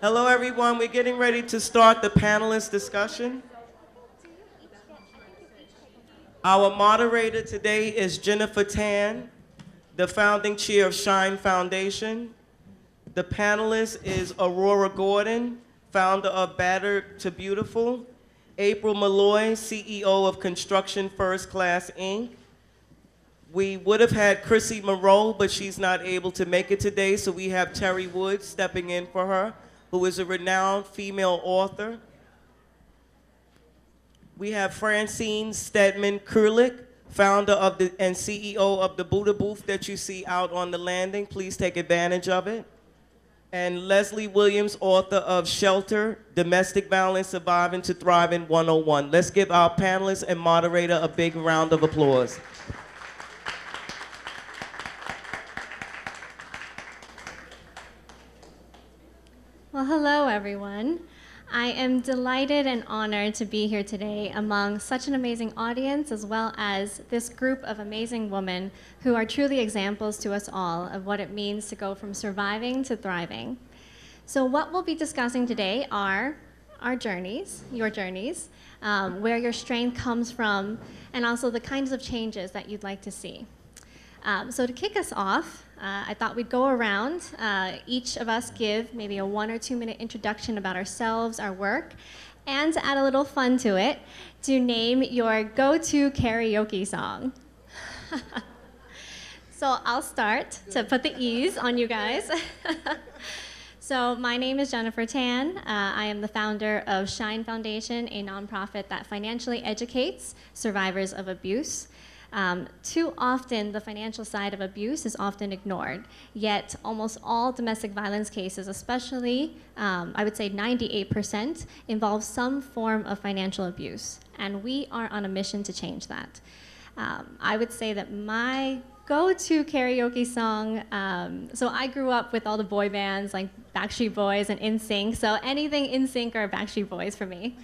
Hello, everyone. We're getting ready to start the panelist discussion. Our moderator today is Jennifer Tan, the founding chair of Shine Foundation. The panelist is Aurora Gordon, founder of Battered to Beautiful. April Malloy, CEO of Construction First Class, Inc. We would have had Chrissy Moreau, but she's not able to make it today, so we have Terry Woods stepping in for her, who is a renowned female author. We have Francine Stedman Kurlik, founder of and CEO of the Buddha Booth that you see out on the landing. Please take advantage of it. And Leslie Williams, author of Shelter, Domestic Violence Surviving to Thriving 101. Let's give our panelists and moderator a big round of applause. Well, hello, everyone. I am delighted and honored to be here today among such an amazing audience, as well as this group of amazing women who are truly examples to us all of what it means to go from surviving to thriving. So what we'll be discussing today are our journeys, your journeys, where your strength comes from, and also the kinds of changes that you'd like to see. So to kick us off, I thought we'd go around, each of us give maybe a 1 or 2 minute introduction about ourselves, our work, and to add a little fun to it, to name your go-to karaoke song. So I'll start to put the ease on you guys. So my name is Jennifer Tan. I am the founder of Shine Foundation, a nonprofit that financially educates survivors of abuse. Too often, the financial side of abuse is often ignored, yet almost all domestic violence cases, especially, I would say 98%, involve some form of financial abuse, and we are on a mission to change that. I would say that my go-to karaoke song, so I grew up with all the boy bands like Backstreet Boys and NSYNC, so anything NSYNC or Backstreet Boys for me.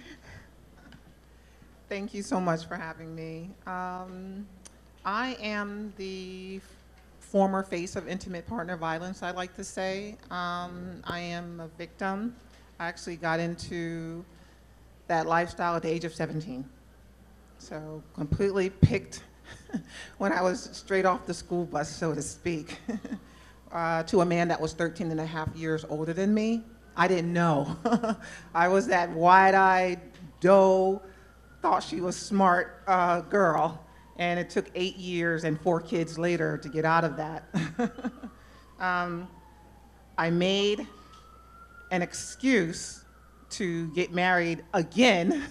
Thank you so much for having me. I am the former face of intimate partner violence, I like to say. I am a victim. I actually got into that lifestyle at the age of 17. So completely picked when I was straight off the school bus, so to speak, to a man that was 13 and a half years older than me. I didn't know. I was that wide-eyed doe, thought she was smart girl, and it took 8 years and 4 kids later to get out of that. I made an excuse to get married again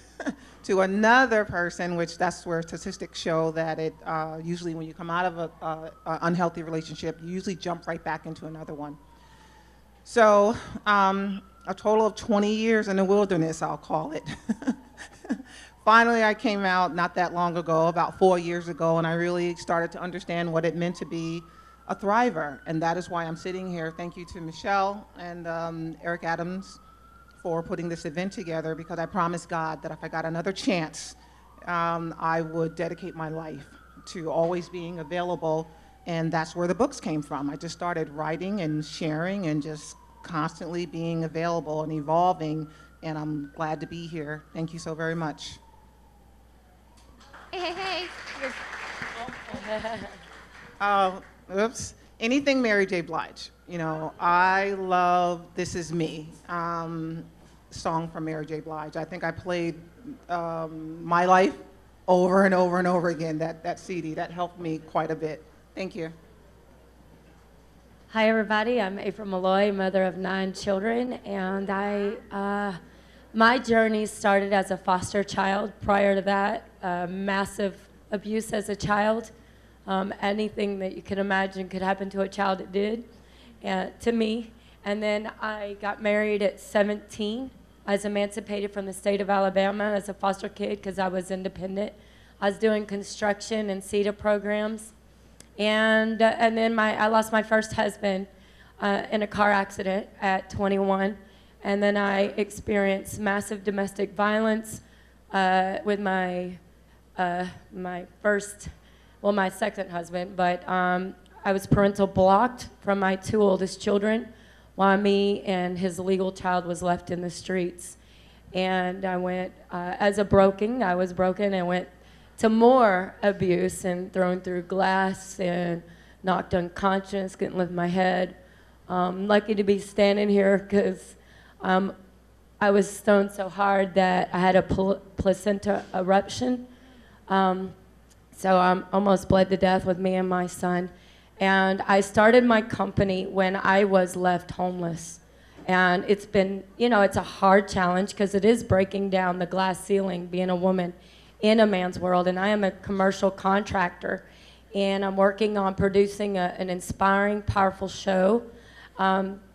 to another person, which that's where statistics show that it usually when you come out of an unhealthy relationship, you usually jump right back into another one. So a total of 20 years in the wilderness, I'll call it. Finally, I came out not that long ago, about 4 years ago, and I really started to understand what it meant to be a thriver, and that is why I'm sitting here. Thank you to Michelle and Eric Adams for putting this event together, because I promised God that if I got another chance, I would dedicate my life to always being available, and that's where the books came from. I just started writing and sharing and just constantly being available and evolving, and I'm glad to be here. Thank you so very much. Hey. Oops. Anything Mary J. Blige. You know, I love This Is Me, song from Mary J. Blige. I think I played My Life over and over and over again, that CD. That helped me quite a bit. Thank you. Hi, everybody. I'm April Malloy, mother of 9 children, and my journey started as a foster child. Prior to that, massive abuse as a child. Anything that you could imagine could happen to a child, it did, to me. And then I got married at 17. I was emancipated from the state of Alabama as a foster kid because I was independent. I was doing construction and CETA programs. And then I lost my first husband in a car accident at 21. And then I experienced massive domestic violence with my second husband. But I was parental blocked from my 2 oldest children while me and his legal child was left in the streets. And I went, I was broken and went to more abuse and thrown through glass and knocked unconscious, couldn't lift my head. Lucky to be standing here because I was thrown so hard that I had a placenta eruption. So I almost bled to death with me and my son. And I started my company when I was left homeless. And it's been, it's a hard challenge because it is breaking down the glass ceiling, being a woman in a man's world. And I am a commercial contractor. And I'm working on producing an inspiring, powerful show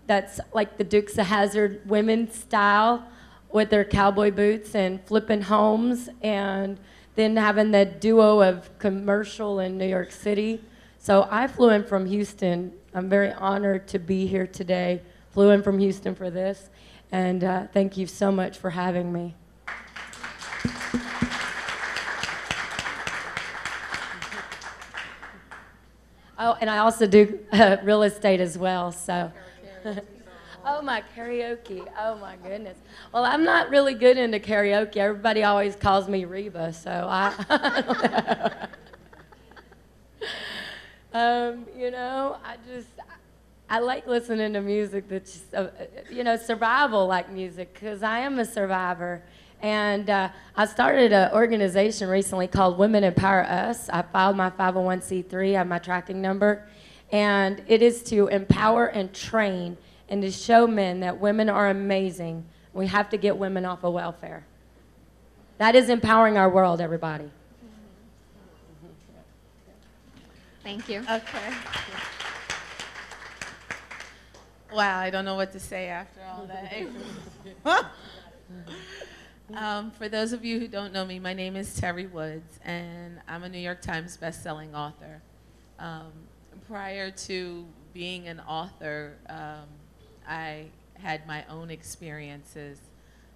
that's like the Dukes of Hazzard women style with their cowboy boots and flipping homes, and then having that duo of commercial in New York City. So I flew in from Houston. I'm very honored to be here today. Flew in from Houston for this, and thank you so much for having me. Oh, and I also do real estate as well, so. Oh, my karaoke. Oh, my goodness. Well, I'm not really good into karaoke. Everybody always calls me Reba, so I I like listening to music that's just, survival-like music, because I am a survivor. And I started an organization recently called Women Empower Us. I filed my 501c3, I have my tracking number. And it is to empower and train and to show men that women are amazing. We have to get women off of welfare. That is empowering our world, everybody. Thank you. Okay. Wow, I don't know what to say after all that. For those of you who don't know me, my name is Terry Woods, and I'm a New York Times bestselling author. Prior to being an author, I had my own experiences,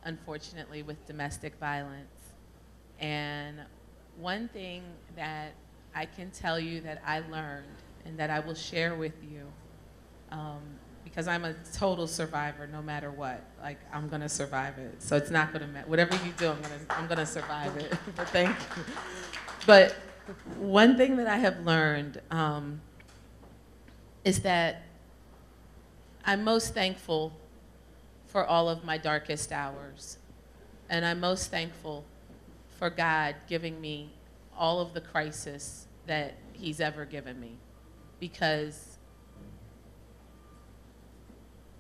unfortunately, with domestic violence. And one thing that I can tell you that I learned and that I will share with you, because I'm a total survivor no matter what. Like, I'm gonna survive it. So it's not gonna matter. Whatever you do, I'm gonna survive it. But thank you. But one thing that I have learned is that I'm most thankful for all of my darkest hours. And I'm most thankful for God giving me all of the crisis that He's ever given me, because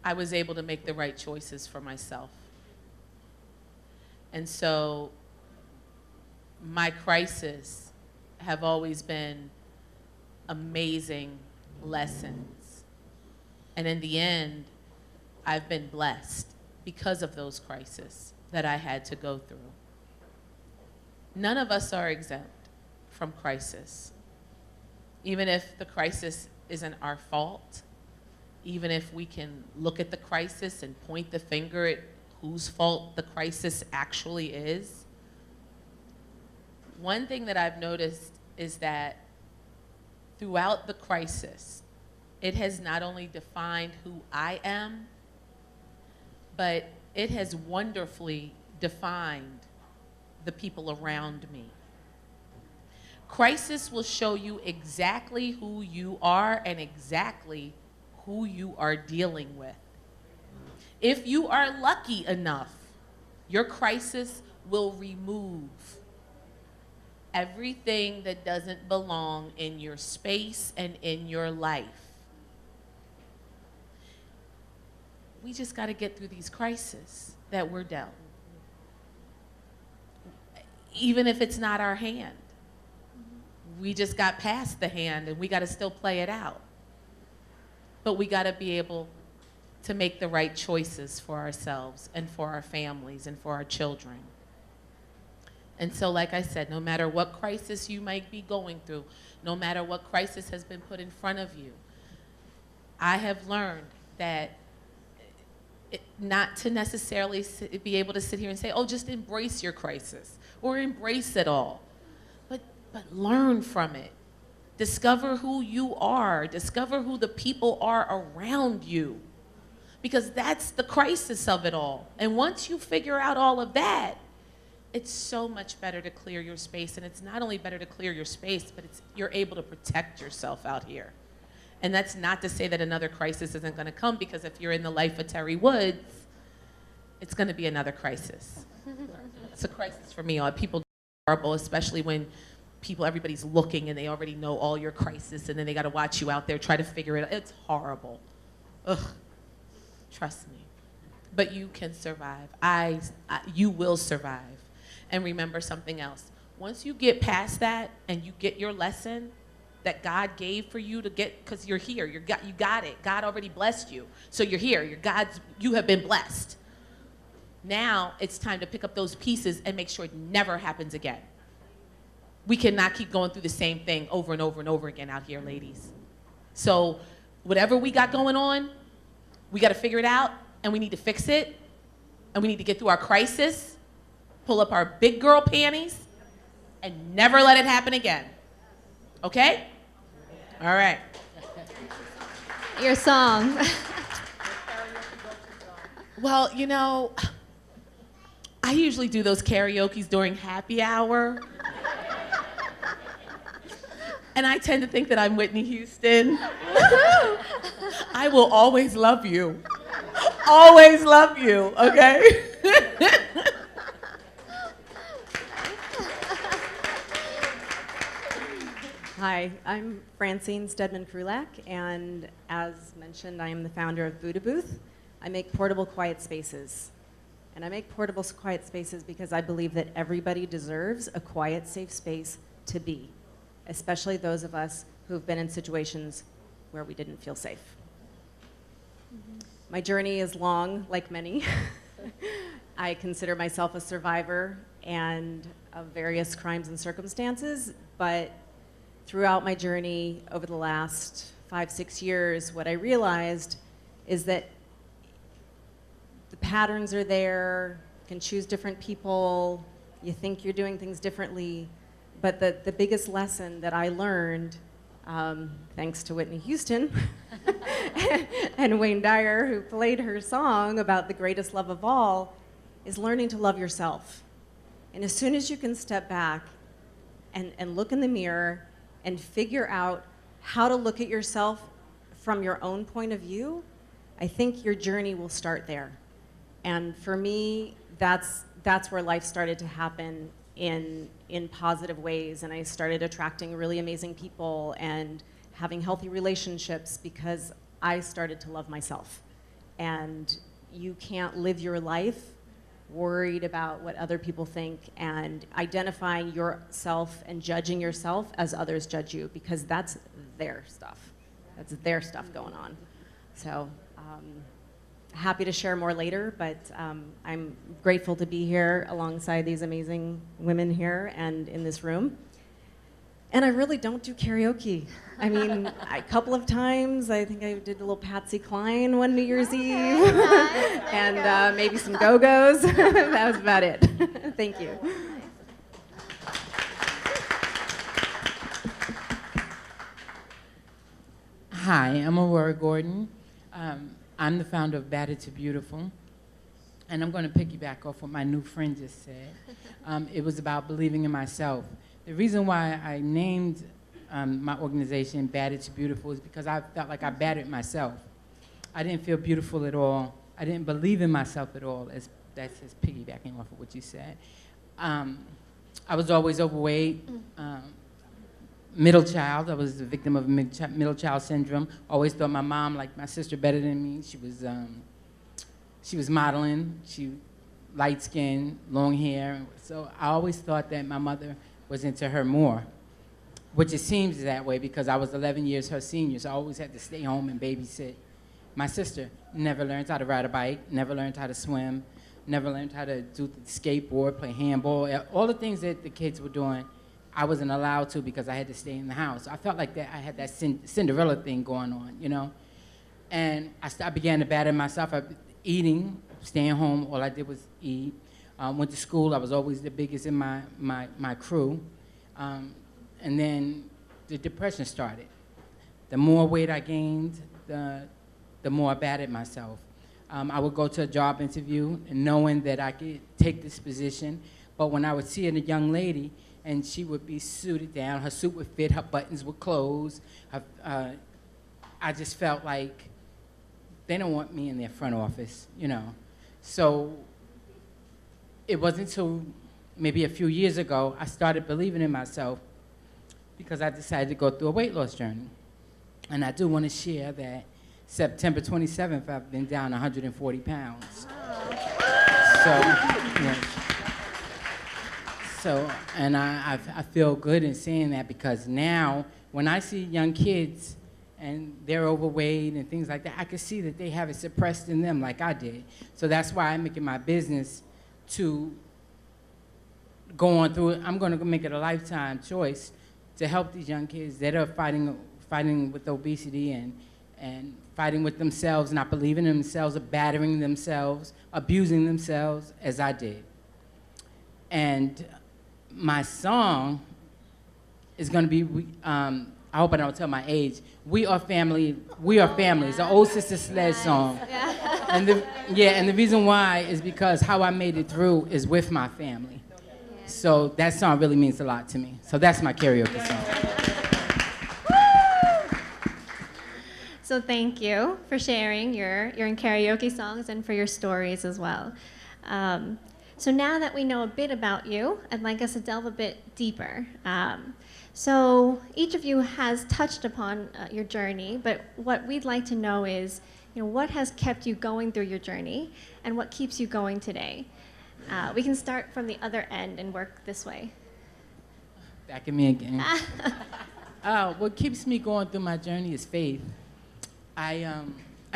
I was able to make the right choices for myself. And so my crises have always been amazing lessons. And in the end, I've been blessed because of those crises that I had to go through. None of us are exempt from crisis. Even if the crisis isn't our fault, even if we can look at the crisis and point the finger at whose fault the crisis actually is, one thing that I've noticed is that throughout the crisis, it has not only defined who I am, but it has wonderfully defined the people around me. Crisis will show you exactly who you are and exactly who you are dealing with. If you are lucky enough, your crisis will remove everything that doesn't belong in your space and in your life. We just got to get through these crises that we're dealt, even if it's not our hand. We just got past the hand and we got to still play it out. But we got to be able to make the right choices for ourselves and for our families and for our children. And so, like I said, no matter what crisis you might be going through, no matter what crisis has been put in front of you, I have learned that not to necessarily be able to sit here and say, oh, just embrace your crisis or embrace it all, but learn from it. Discover who you are. Discover who the people are around you. because that's the crisis of it all. And once you figure out all of that, it's so much better to clear your space. And it's not only better to clear your space, but you're able to protect yourself out here. And that's not to say that another crisis isn't going to come, because if you're in the life of Terry Woods, it's going to be another crisis. It's a crisis for me. People are horrible, especially when everybody's looking and they already know all your crisis, and then they got to watch you out there try to figure it out. It's horrible. Ugh. Trust me. But you can survive. You will survive. And remember something else. Once you get past that and you get your lesson that God gave for you to get, because you're here, you got it. God already blessed you. So you're here. You have been blessed. Now it's time to pick up those pieces and make sure it never happens again. We cannot keep going through the same thing over and over and over again out here, ladies. So whatever we got going on, we got to figure it out, and we need to fix it, and we need to get through our crisis, pull up our big girl panties, and never let it happen again. Okay? All right. Your song. Well, you know, I usually do those karaoke's during happy hour. And I tend to think that I'm Whitney Houston. I will always love you. Always love you, okay? Hi, I'm Francine Stedman-Krulak, and as mentioned, I am the founder of Buddha Booth. I make portable quiet spaces. And I make portable quiet spaces because I believe that everybody deserves a quiet, safe space to be, especially those of us who've been in situations where we didn't feel safe. My journey is long, like many. I consider myself a survivor and of various crimes and circumstances, but throughout my journey over the last 5-6 years, what I realized is that the patterns are there. You can choose different people. You think you're doing things differently. But the biggest lesson that I learned, thanks to Whitney Houston and Wayne Dyer, who played her song about the greatest love of all, is learning to love yourself. And as soon as you can step back and look in the mirror and figure out how to look at yourself from your own point of view, I think your journey will start there. And for me, that's where life started to happen in positive ways, and I started attracting really amazing people and having healthy relationships because I started to love myself. And you can't live your life worried about what other people think and identifying yourself and judging yourself as others judge you, because that's their stuff. That's their stuff going on. So happy to share more later, but I'm grateful to be here alongside these amazing women here and in this room. And I really don't do karaoke. I mean, a couple of times, I think I did a little Patsy Cline one New Year's Eve, and maybe some Go-Go's. That was about it. Thank you. Hi, I'm Aurora Gordon. I'm the founder of Battered to Beautiful. And I'm going to piggyback off what my new friend just said. It was about believing in myself. The reason why I named my organization Battered to Beautiful is because I felt like I battered myself. I didn't feel beautiful at all. I didn't believe in myself at all. That's just piggybacking off of what you said. I was always overweight. Middle child. I was the victim of middle child syndrome. Always thought my mom liked my sister better than me. She was modeling. She light skin, long hair. So I always thought that my mother was into her more, which it seems that way because I was 11 years her senior, so I always had to stay home and babysit. My sister never learned how to ride a bike, never learned how to swim, never learned how to do the skateboard, play handball, all the things that the kids were doing. I wasn't allowed to because I had to stay in the house. I felt like that I had that Cinderella thing going on, you know? And I began to batter myself. Eating, staying home, all I did was eat. Went to school, I was always the biggest in my crew. And then the depression started. The more weight I gained, the more I battered myself. I would go to a job interview and knowing that I could take this position. But when I would see a young lady and she would be suited down, her suit would fit, her buttons would close, I just felt like they don't want me in their front office, you know. So it wasn't until maybe a few years ago I started believing in myself because I decided to go through a weight loss journey. And I do want to share that September 27th, I've been down 140 pounds. So, yeah. So, and I feel good in saying that because now when I see young kids and they're overweight and things like that, I can see that they have it suppressed in them like I did. So that's why I'm making my business to go on through it. I'm going to make it a lifetime choice to help these young kids that are fighting with obesity and fighting with themselves, not believing in themselves, or battering themselves, abusing themselves, as I did. And my song is going to be, I hope I don't tell my age, We Are Family, We Are Family. It's an old Sister Sledge song. Yeah. And the reason why is because how I made it through is with my family. So that song really means a lot to me. So that's my karaoke song. So thank you for sharing your karaoke songs and for your stories as well. So now that we know a bit about you, I'd like us to delve a bit deeper. So each of you has touched upon your journey, but what we'd like to know is, what has kept you going through your journey and what keeps you going today? We can start from the other end and work this way. Back at me again. What keeps me going through my journey is faith. I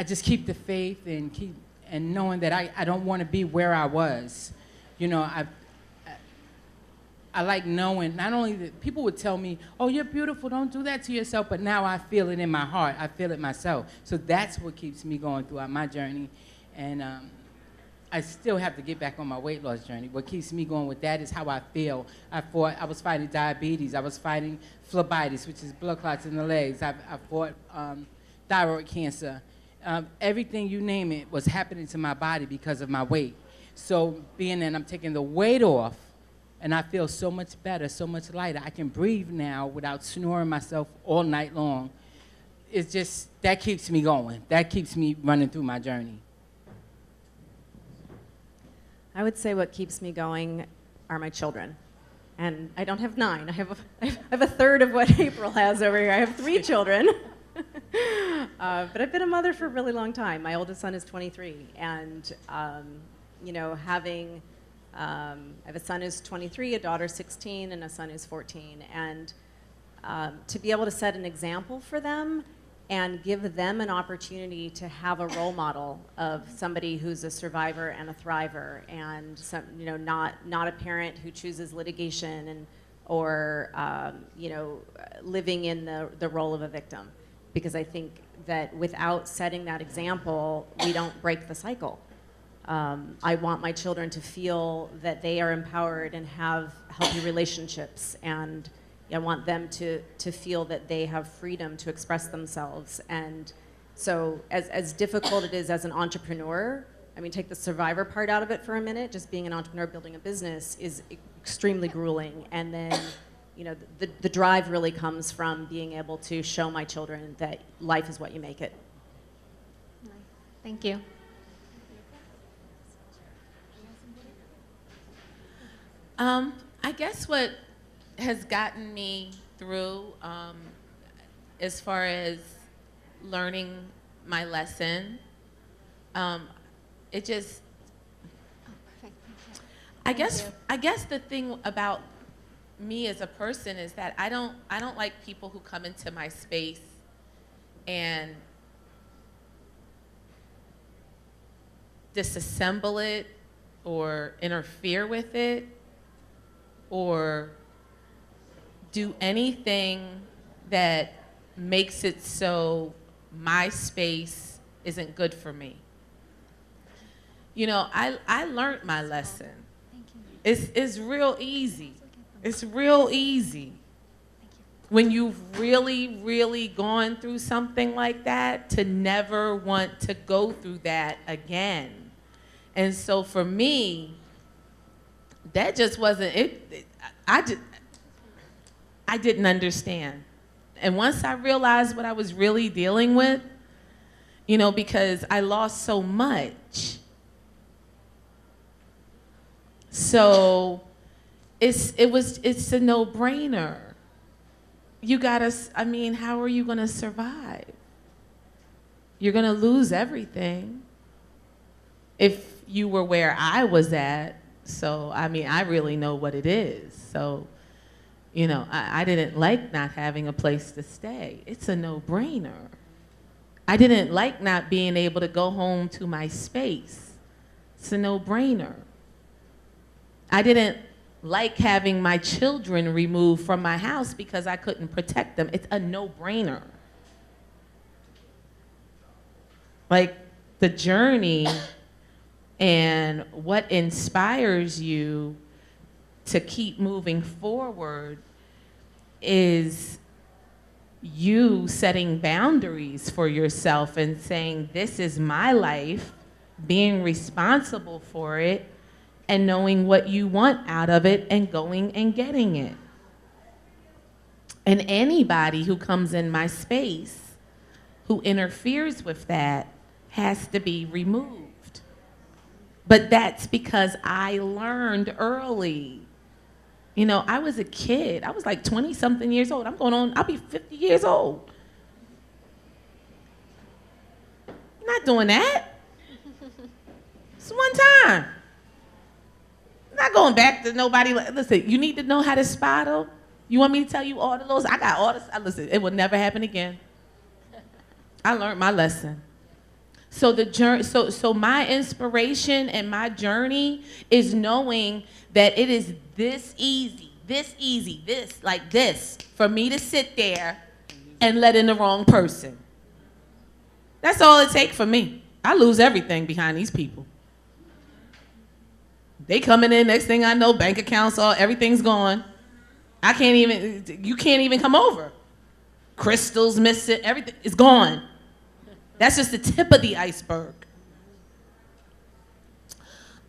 just keep the faith and knowing that I don't want to be where I was. I like knowing, not only that people would tell me, oh, you're beautiful, don't do that to yourself, but now I feel it in my heart. I feel it myself. So that's what keeps me going throughout my journey. And I still have to get back on my weight loss journey. What keeps me going with that is how I feel. I was fighting diabetes. I was fighting phlebitis, which is blood clots in the legs. I fought thyroid cancer. Everything you name it was happening to my body because of my weight. So being that I'm taking the weight off, and I feel so much better, so much lighter. I can breathe now without snoring myself all night long. It's just, that keeps me going. That keeps me running through my journey. I would say what keeps me going are my children. And I don't have 9. I have a third of what April has over here. I have 3 children. But I've been a mother for a really long time. My oldest son is 23. And, having... I have a son who's 23, a daughter 16, and a son who's 14. And to be able to set an example for them and give them an opportunity to have a role model of somebody who's a survivor and a thriver, and not a parent who chooses litigation or living in the role of a victim. Because I think that without setting that example, we don't break the cycle. I want my children to feel that they are empowered and have healthy relationships, and I want them to feel that they have freedom to express themselves. And so as difficult it is as an entrepreneur, take the survivor part out of it for a minute, just being an entrepreneur building a business is extremely grueling. And then the drive really comes from being able to show my children that life is what you make it. Thank you. I guess what has gotten me through, as far as learning my lesson, it just, I guess the thing about me as a person is that I don't like people who come into my space and disassemble it or interfere with it, or do anything that makes it so my space isn't good for me. I learned my lesson. It's real easy. It's real easy. when you've really, really gone through something like that, to never want to go through that again. And so for me, that just wasn't it. I didn't understand. And once I realized what I was really dealing with, you know, because I lost so much. So it's a no-brainer. You gotta, I mean, how are you gonna survive? You're gonna lose everything if you were where I was at. So, I mean, I really know what it is. So, you know, I didn't like not having a place to stay. It's a no-brainer. I didn't like not being able to go home to my space. It's a no-brainer. I didn't like having my children removed from my house because I couldn't protect them. It's a no-brainer. Like, the journey and what inspires you to keep moving forward is you setting boundaries for yourself and saying, this is my life, being responsible for it, and knowing what you want out of it and going and getting it. And anybody who comes in my space who interferes with that has to be removed. But that's because I learned early. You know, I was a kid. I was like 20-something years old. I'll be 50 years old. I'm not doing that. It's one time. I'm not going back to nobody. Listen, you need to know how to spot them. You want me to tell you all the laws? I got all this. Listen, it will never happen again. I learned my lesson. So the journey, so my inspiration and my journey is knowing that it is this easy, like this, for me to sit there and let in the wrong person. That's all it takes for me. I lose everything behind these people. They coming in, next thing I know, bank accounts, everything's gone. You can't even come over. Crystals missing, everything is gone. That's just the tip of the iceberg.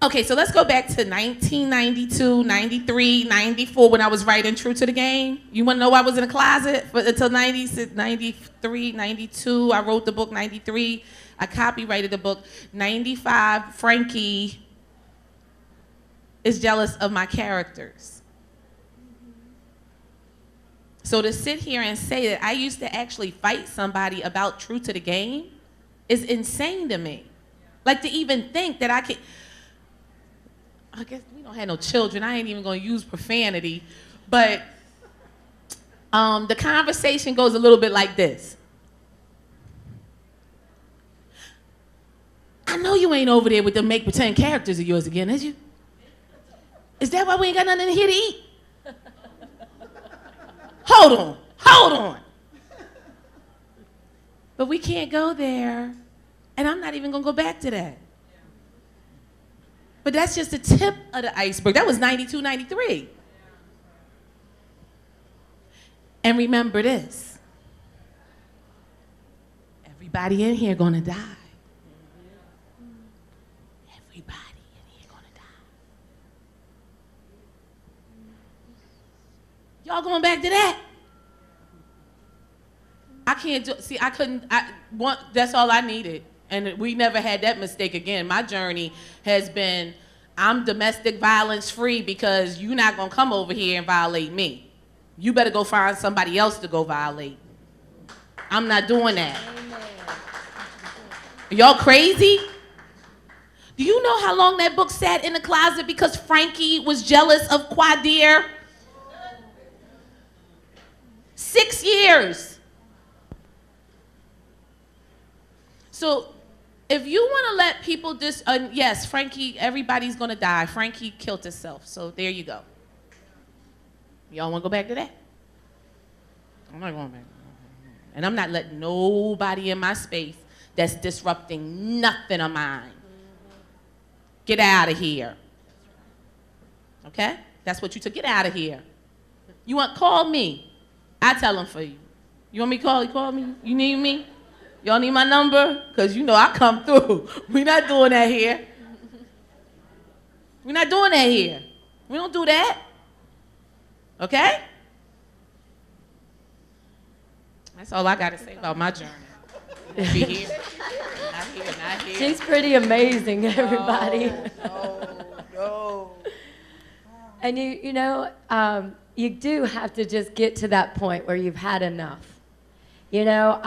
Okay, so let's go back to 1992, 93, 94, when I was writing True to the Game. You want to know why I was in a closet until 93, 92. I wrote the book 93. I copyrighted the book 95. Frankie is jealous of my characters. So to sit here and say that I used to actually fight somebody about True to the Game is insane to me. Like, to even think that I could, I guess we don't have no children. I ain't even gonna use profanity, but the conversation goes a little bit like this. I know you ain't over there with the make pretend characters of yours again, is you? Is that why we ain't got nothing here to eat? Hold on. But we can't go there, and I'm not even gonna go back to that. But that's just the tip of the iceberg. That was 92, 93. And remember this. Everybody in here gonna die. Everybody in here gonna die. Y'all going back to that? I can't do, see, I couldn't, that's all I needed. And we never had that mistake again. My journey has been, I'm domestic violence free because you're not gonna come over here and violate me. You better go find somebody else to go violate. I'm not doing that. Y'all crazy? Do you know how long that book sat in the closet because Frankie was jealous of Quadir? 6 years. So if you want to let people yes, Frankie, everybody's going to die. Frankie killed himself. So there you go. Y'all want to go back to that? I'm not going back. And I'm not letting nobody in my space that's disrupting nothing of mine. Get out of here. Okay? That's what you took. Get out of here. You want, call me. I tell them for you. You want me to call? You call me? You need me? Y'all need my number? Because you know I come through. We not doing that here. We're not doing that here. We don't do that. Okay? That's all I got to say about my journey. Be here. Not here, not here. She's pretty amazing, everybody. No. And you know, you do have to just get to that point where you've had enough. You know,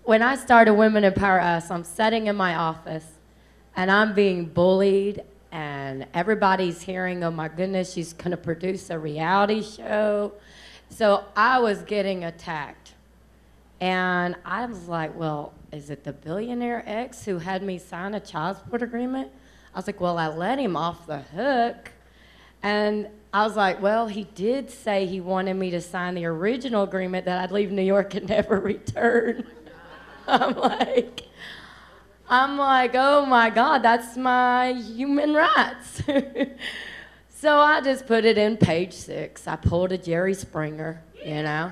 when I started Women Empower Us, I'm sitting in my office and I'm being bullied and everybody's hearing, oh my goodness, she's gonna produce a reality show. So I was getting attacked. And I was like, well, is it the billionaire X who had me sign a child support agreement? I was like, well, I let him off the hook. And I was like, well, he did say he wanted me to sign the original agreement that I'd leave New York and never return. I'm like, oh my God, that's my human rights. So I just put it in page 6. I pulled a Jerry Springer, you know.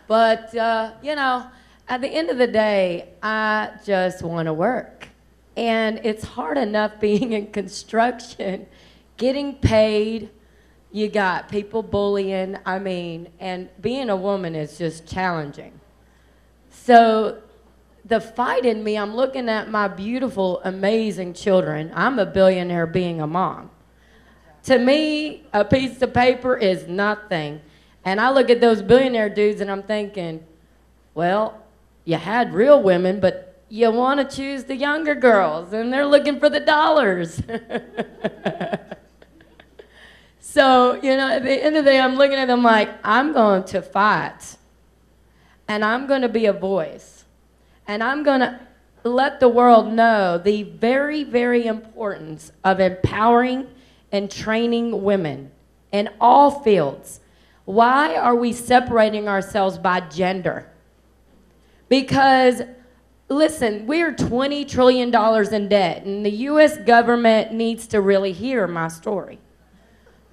But, you know, at the end of the day, I just want to work. And it's hard enough being in construction, getting paid. You got people bullying, and being a woman is just challenging. So the fight in me, I'm looking at my beautiful, amazing children. I'm a billionaire being a mom. To me, a piece of paper is nothing. And I look at those billionaire dudes and I'm thinking, well, you had real women, but you want to choose the younger girls and they're looking for the dollars. So, you know, at the end of the day, I'm looking at them like, I'm going to fight. And I'm going to be a voice. And I'm going to let the world know the very, very importance of empowering and training women in all fields. Why are we separating ourselves by gender? Because, listen, we're $20 trillion in debt, and the U.S. government needs to really hear my story.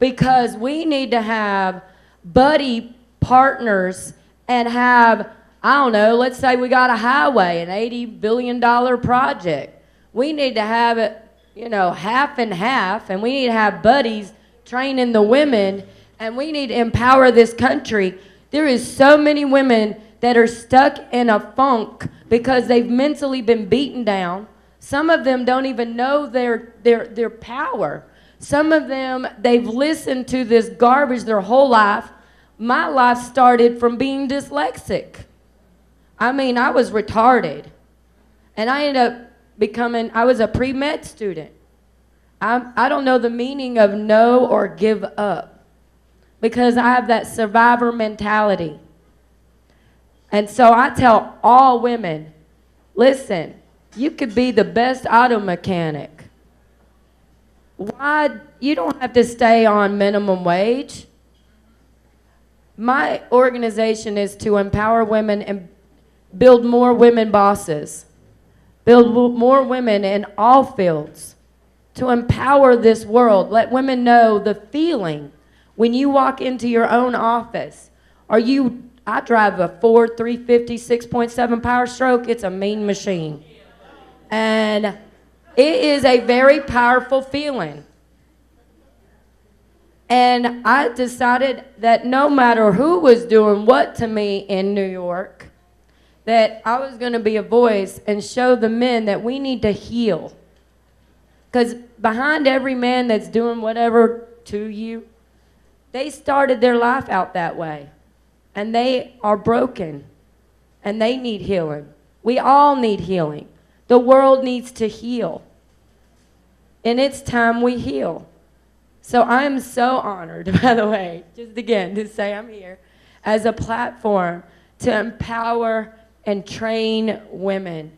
Because we need to have buddy partners and have, I don't know, let's say we got a highway, an $80 billion project. We need to have it, you know, half and half, and we need to have buddies training the women, and we need to empower this country. There is so many women that are stuck in a funk because they've mentally been beaten down. Some of them don't even know their power. Some of them, they've listened to this garbage their whole life. My life started from being dyslexic. I was retarded. And I ended up I was a pre-med student. I don't know the meaning of no or give up because I have that survivor mentality. And so I tell all women, listen, you could be the best auto mechanic. Why? You don't have to stay on minimum wage. My organization is to empower women and build more women bosses, build more women in all fields, to empower this world. Let women know the feeling when you walk into your own office. I drive a Ford 350 6.7 Power Stroke. It's a mean machine. And it is a very powerful feeling. And I decided that no matter who was doing what to me in New York, that I was going to be a voice and show the men that we need to heal. Because behind every man that's doing whatever to you, they started their life out that way. And they are broken. And they need healing. We all need healing. The world needs to heal. And it's time we heal. So I'm so honored, by the way, just again to say I'm here as a platform to empower and train women.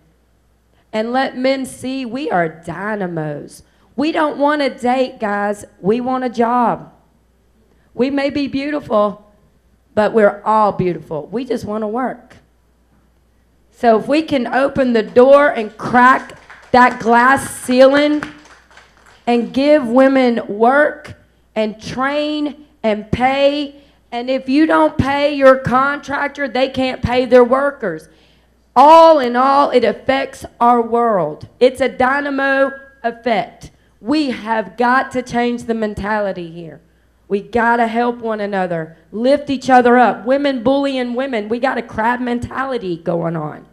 And let men see we are dynamos. We don't want to date, guys. We want a job. We may be beautiful, but we're all beautiful. We just want to work. So if we can open the door and crack that glass ceiling and give women work and train and pay And if you don't pay your contractor, they can't pay their workers. All in all, it affects our world. It's a dynamo effect. We have got to change the mentality here. We got to help one another, lift each other up. Women bullying women, we got a crab mentality going on.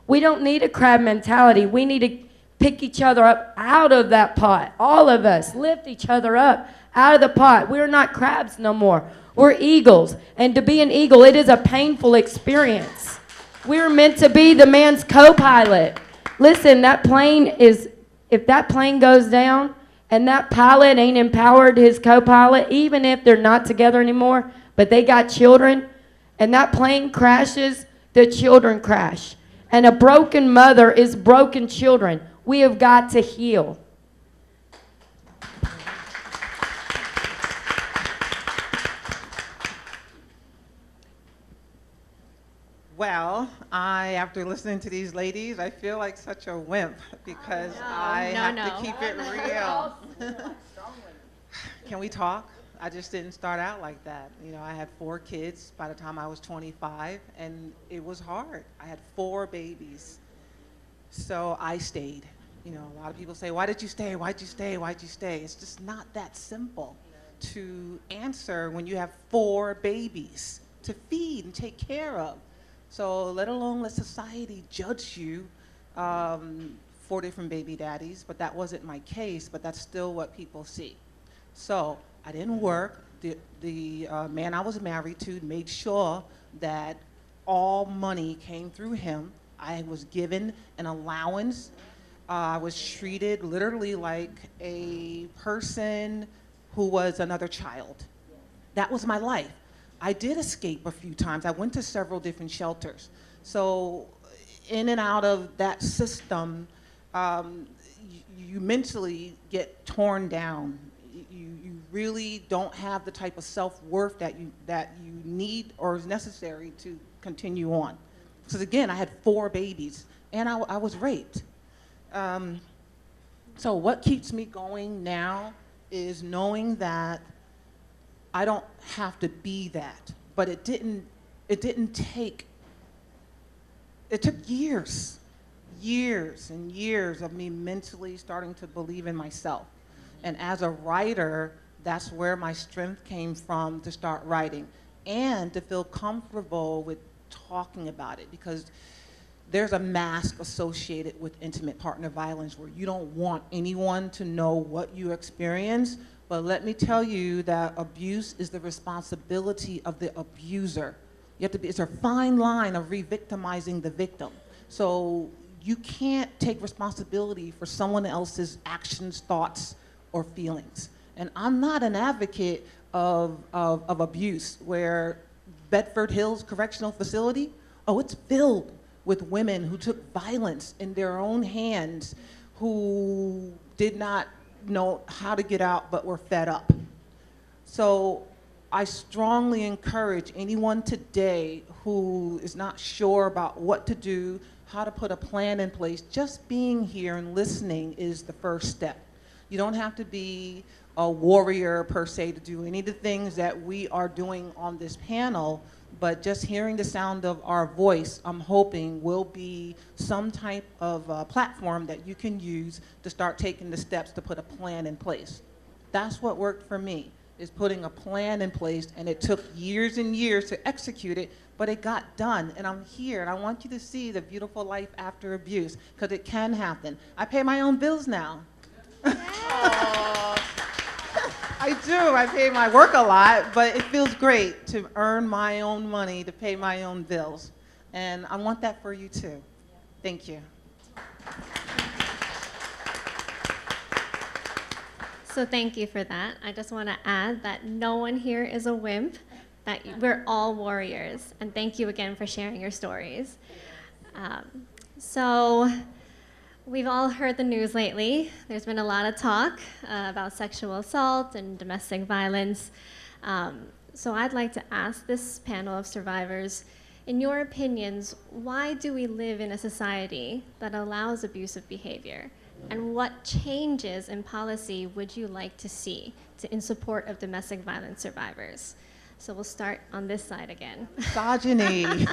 We don't need a crab mentality. We need to pick each other up out of that pot. All of us, lift each other up out of the pot. We're not crabs no more. We're eagles. And to be an eagle, it is a painful experience. We're meant to be the man's co-pilot. Listen, that plane is, if that plane goes down and that pilot ain't empowered his co-pilot, even if they're not together anymore, but they got children, and that plane crashes, the children crash. And a broken mother is broken children. We have got to heal. Well, after listening to these ladies, I feel like such a wimp because I have to keep it real. Can we talk? I just didn't start out like that. You know, I had 4 kids by the time I was 25, and it was hard. I had 4 babies. So I stayed. You know, a lot of people say, why did you stay? Why'd you stay? Why'd you stay? It's just not that simple to answer when you have 4 babies to feed and take care of. So let alone let society judge you for different baby daddies, but that wasn't my case, but that's still what people see. So I didn't work. The man I was married to made sure that all money came through him. I was given an allowance. I was treated literally like a person who was another child. That was my life. I did escape a few times. I went to several different shelters. So in and out of that system, you mentally get torn down. You really don't have the type of self-worth that you need or is necessary to continue on. Because again, I had 4 babies and I was raped. So what keeps me going now is knowing that I don't have to be that, but it took years and years of me mentally starting to believe in myself. And as a writer, that's where my strength came from to start writing and to feel comfortable with talking about it, because there's a mask associated with intimate partner violence where you don't want anyone to know what you experience. But let me tell you that abuse is the responsibility of the abuser. You have to be, it's a fine line of re-victimizing the victim. So you can't take responsibility for someone else's actions, thoughts, or feelings. And I'm not an advocate of abuse, where Bedford Hills Correctional Facility, oh, it's filled with women who took violence in their own hands, who did not know how to get out but were fed up. So I strongly encourage anyone today who is not sure about what to do, how to put a plan in place. Just being here and listening is the first step. You don't have to be a warrior per se to do any of the things that we are doing on this panel, but just hearing the sound of our voice, I'm hoping, will be some type of platform that you can use to start taking the steps to put a plan in place. That's what worked for me, is putting a plan in place, and it took years and years to execute it, but it got done, and I'm here, and I want you to see the beautiful life after abuse, because it can happen. I pay my own bills now. I do. I pay my work a lot, but it feels great to earn my own money, to pay my own bills. And I want that for you too. Thank you. So thank you for that. I just want to add that no one here is a wimp, that we're all warriors. And thank you again for sharing your stories. So we've all heard the news lately. There's been a lot of talk about sexual assault and domestic violence. So I'd like to ask this panel of survivors, in your opinions, why do we live in a society that allows abusive behavior? And what changes in policy would you like to see in support of domestic violence survivors? So we'll start on this side again. Misogyny.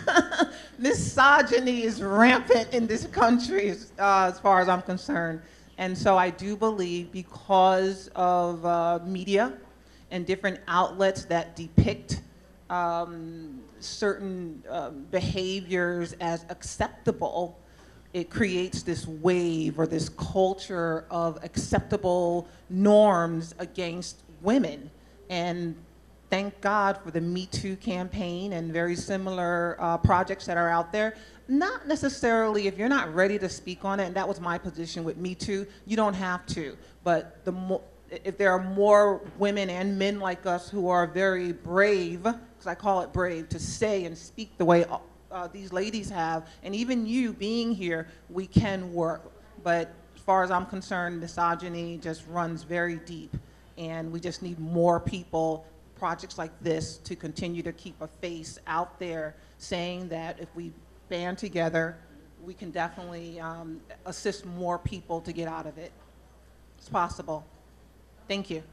Misogyny is rampant in this country as far as I'm concerned. And so I do believe because of media and different outlets that depict certain behaviors as acceptable, it creates this wave or this culture of acceptable norms against women. And thank God for the Me Too campaign and very similar projects that are out there. Not necessarily, if you're not ready to speak on it, and that was my position with Me Too, you don't have to. But if there are more women and men like us who are very brave, because I call it brave, to say and speak the way these ladies have, and even you being here, we can work. But as far as I'm concerned, misogyny just runs very deep, and we just need more people, projects like this, to continue to keep a face out there saying that if we band together, we can definitely assist more people to get out of it. It's possible. Thank you.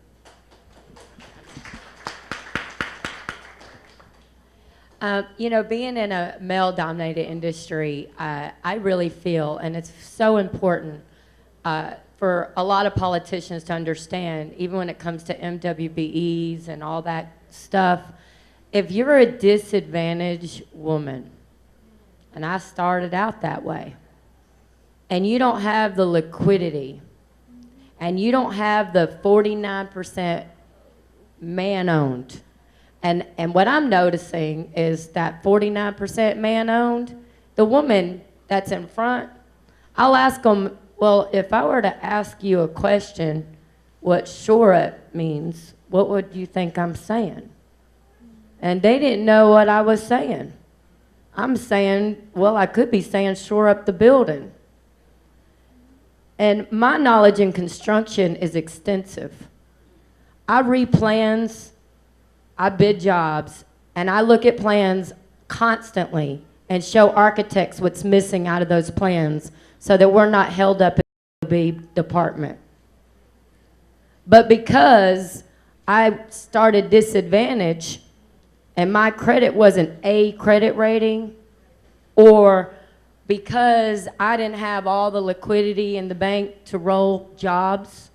You know, being in a male-dominated industry, I really feel, and it's so important for a lot of politicians to understand, even when it comes to MWBEs and all that stuff, if you're a disadvantaged woman, and I started out that way, and you don't have the liquidity, and you don't have the 49% man-owned, and what I'm noticing is that 49% man-owned, the woman that's in front, I'll ask them, well, if I were to ask you a question, what shore up means, what would you think I'm saying? And they didn't know what I was saying. I'm saying, well, I could be saying shore up the building. And my knowledge in construction is extensive. I read plans, I bid jobs, and I look at plans constantly and show architects what's missing out of those plans so that we're not held up in the department. But because I started disadvantaged and my credit wasn't A credit rating, or because I didn't have all the liquidity in the bank to roll jobs,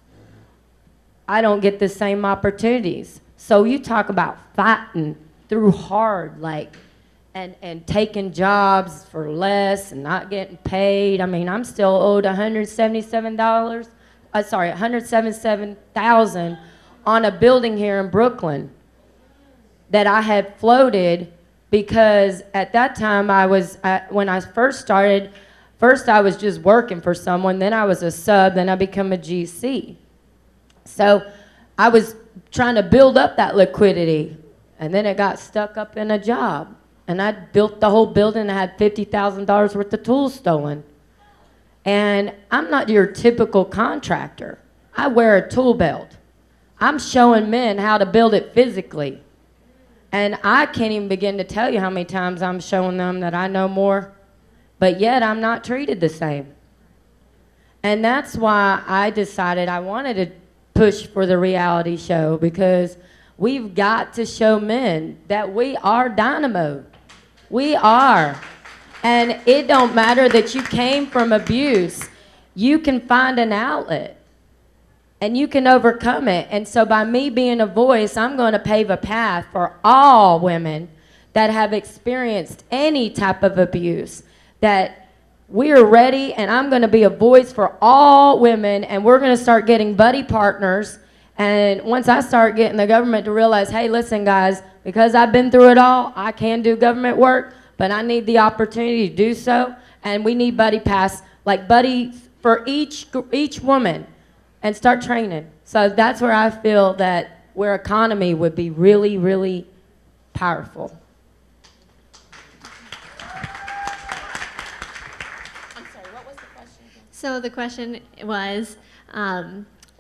I don't get the same opportunities. So you talk about fighting through hard, like, and taking jobs for less and not getting paid. I mean, I'm still owed $177,000 on a building here in Brooklyn that I had floated because at that time when I first started, first I was just working for someone, then I was a sub, then I became a GC. So I was trying to build up that liquidity, and then it got stuck up in a job. And I built the whole building. I had $50,000 worth of tools stolen. And I'm not your typical contractor. I wear a tool belt. I'm showing men how to build it physically. And I can't even begin to tell you how many times I'm showing them that I know more, but yet I'm not treated the same. And that's why I decided I wanted to push for the reality show, because we've got to show men that we are dynamo. We are. And it don't matter that you came from abuse. You can find an outlet and you can overcome it. And so by me being a voice, I'm going to pave a path for all women that have experienced any type of abuse, that we're ready, and I'm going to be a voice for all women, and we're going to start getting buddy partners. And once I start getting the government to realize, hey, listen, guys, because I've been through it all, I can do government work, but I need the opportunity to do so, and we need buddy pass, like buddies for each woman, and start training. So that's where I feel that where economy would be really, really powerful. So the question was,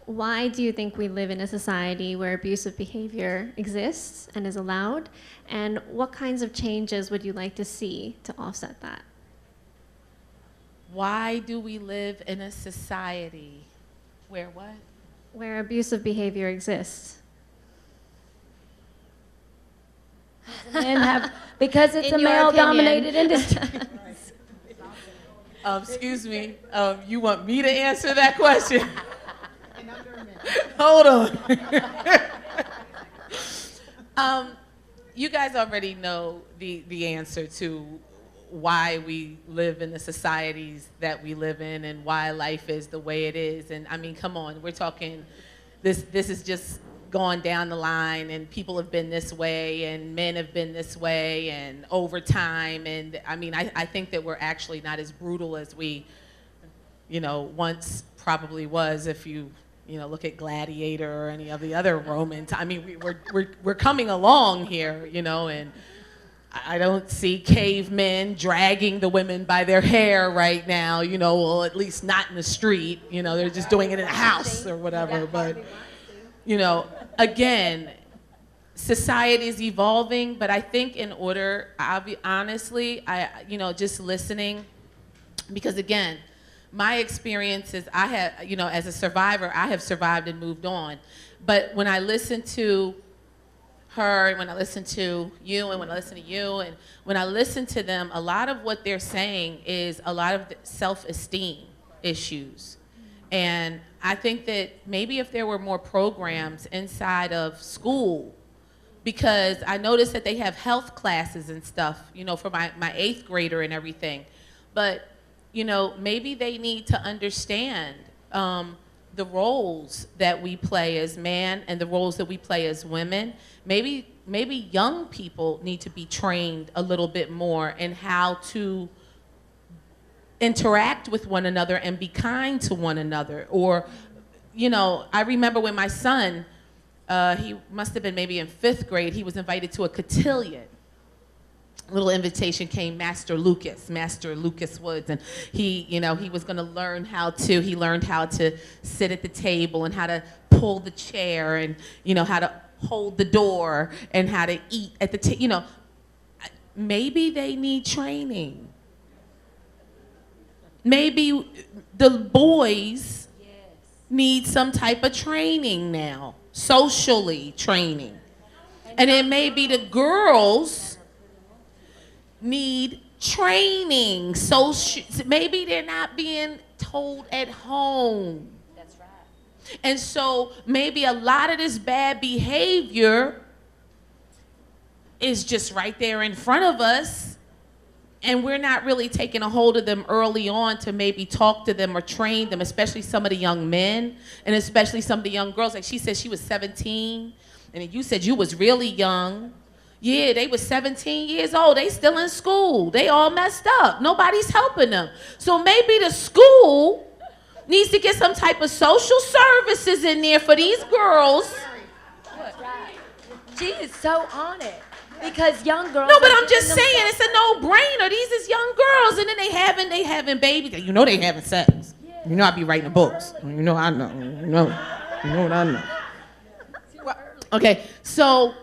why do you think we live in a society where abusive behavior exists and is allowed? And what kinds of changes would you like to see to offset that? Why do we live in a society where what? Where abusive behavior exists. Men have, because it's In a your male-dominated industry. Excuse me, you want me to answer that question? Hold on. You guys already know the answer to why we live in the societies that we live in and why life is the way it is. And I mean, come on, we're talking, this is just gone down the line, and people have been this way, and men have been this way, and over time. And I mean, I think that we're actually not as brutal as we, once probably was. If you look at Gladiator or any of the other Roman. I mean, we're coming along here, and I don't see cavemen dragging the women by their hair right now, well, at least not in the street. They're just doing it in a house or whatever. But again, society is evolving, but I think in order, honestly, just listening, because again, my experiences, I have, as a survivor, I have survived and moved on. But when I listen to her, and when I listen to you, and when I listen to you, and when I listen to them, a lot of what they're saying is a lot of self-esteem issues. And I think that maybe if there were more programs inside of school, because I noticed that they have health classes and stuff, for my 8th grader and everything. But maybe they need to understand the roles that we play as men and the roles that we play as women. Maybe young people need to be trained a little bit more in how to interact with one another and be kind to one another. Or, I remember when my son, he must have been maybe in 5th grade, he was invited to a cotillion. Little invitation came, Master Lucas Woods, and he was going to learn he learned how to sit at the table and how to pull the chair and, how to hold the door and how to eat at the table. Maybe they need training. Maybe the boys need some type of training now, socially training. And it may be the girls need training. So maybe they're not being told at home. That's right. And so maybe a lot of this bad behavior is just right there in front of us, and we're not really taking a hold of them early on to maybe talk to them or train them, especially some of the young men and especially some of the young girls. Like she said she was 17, and you said you was really young. Yeah, they were 17 years old. They still in school. They all messed up. Nobody's helping them. So maybe the school needs to get some type of social services in there for these girls. That's right. She is so on it. Because young girls. No, but I'm just saying, it's a no-brainer. These is young girls, and then they having babies. They having sex. Yeah. I be writing books. I know. You know what I know. Okay, so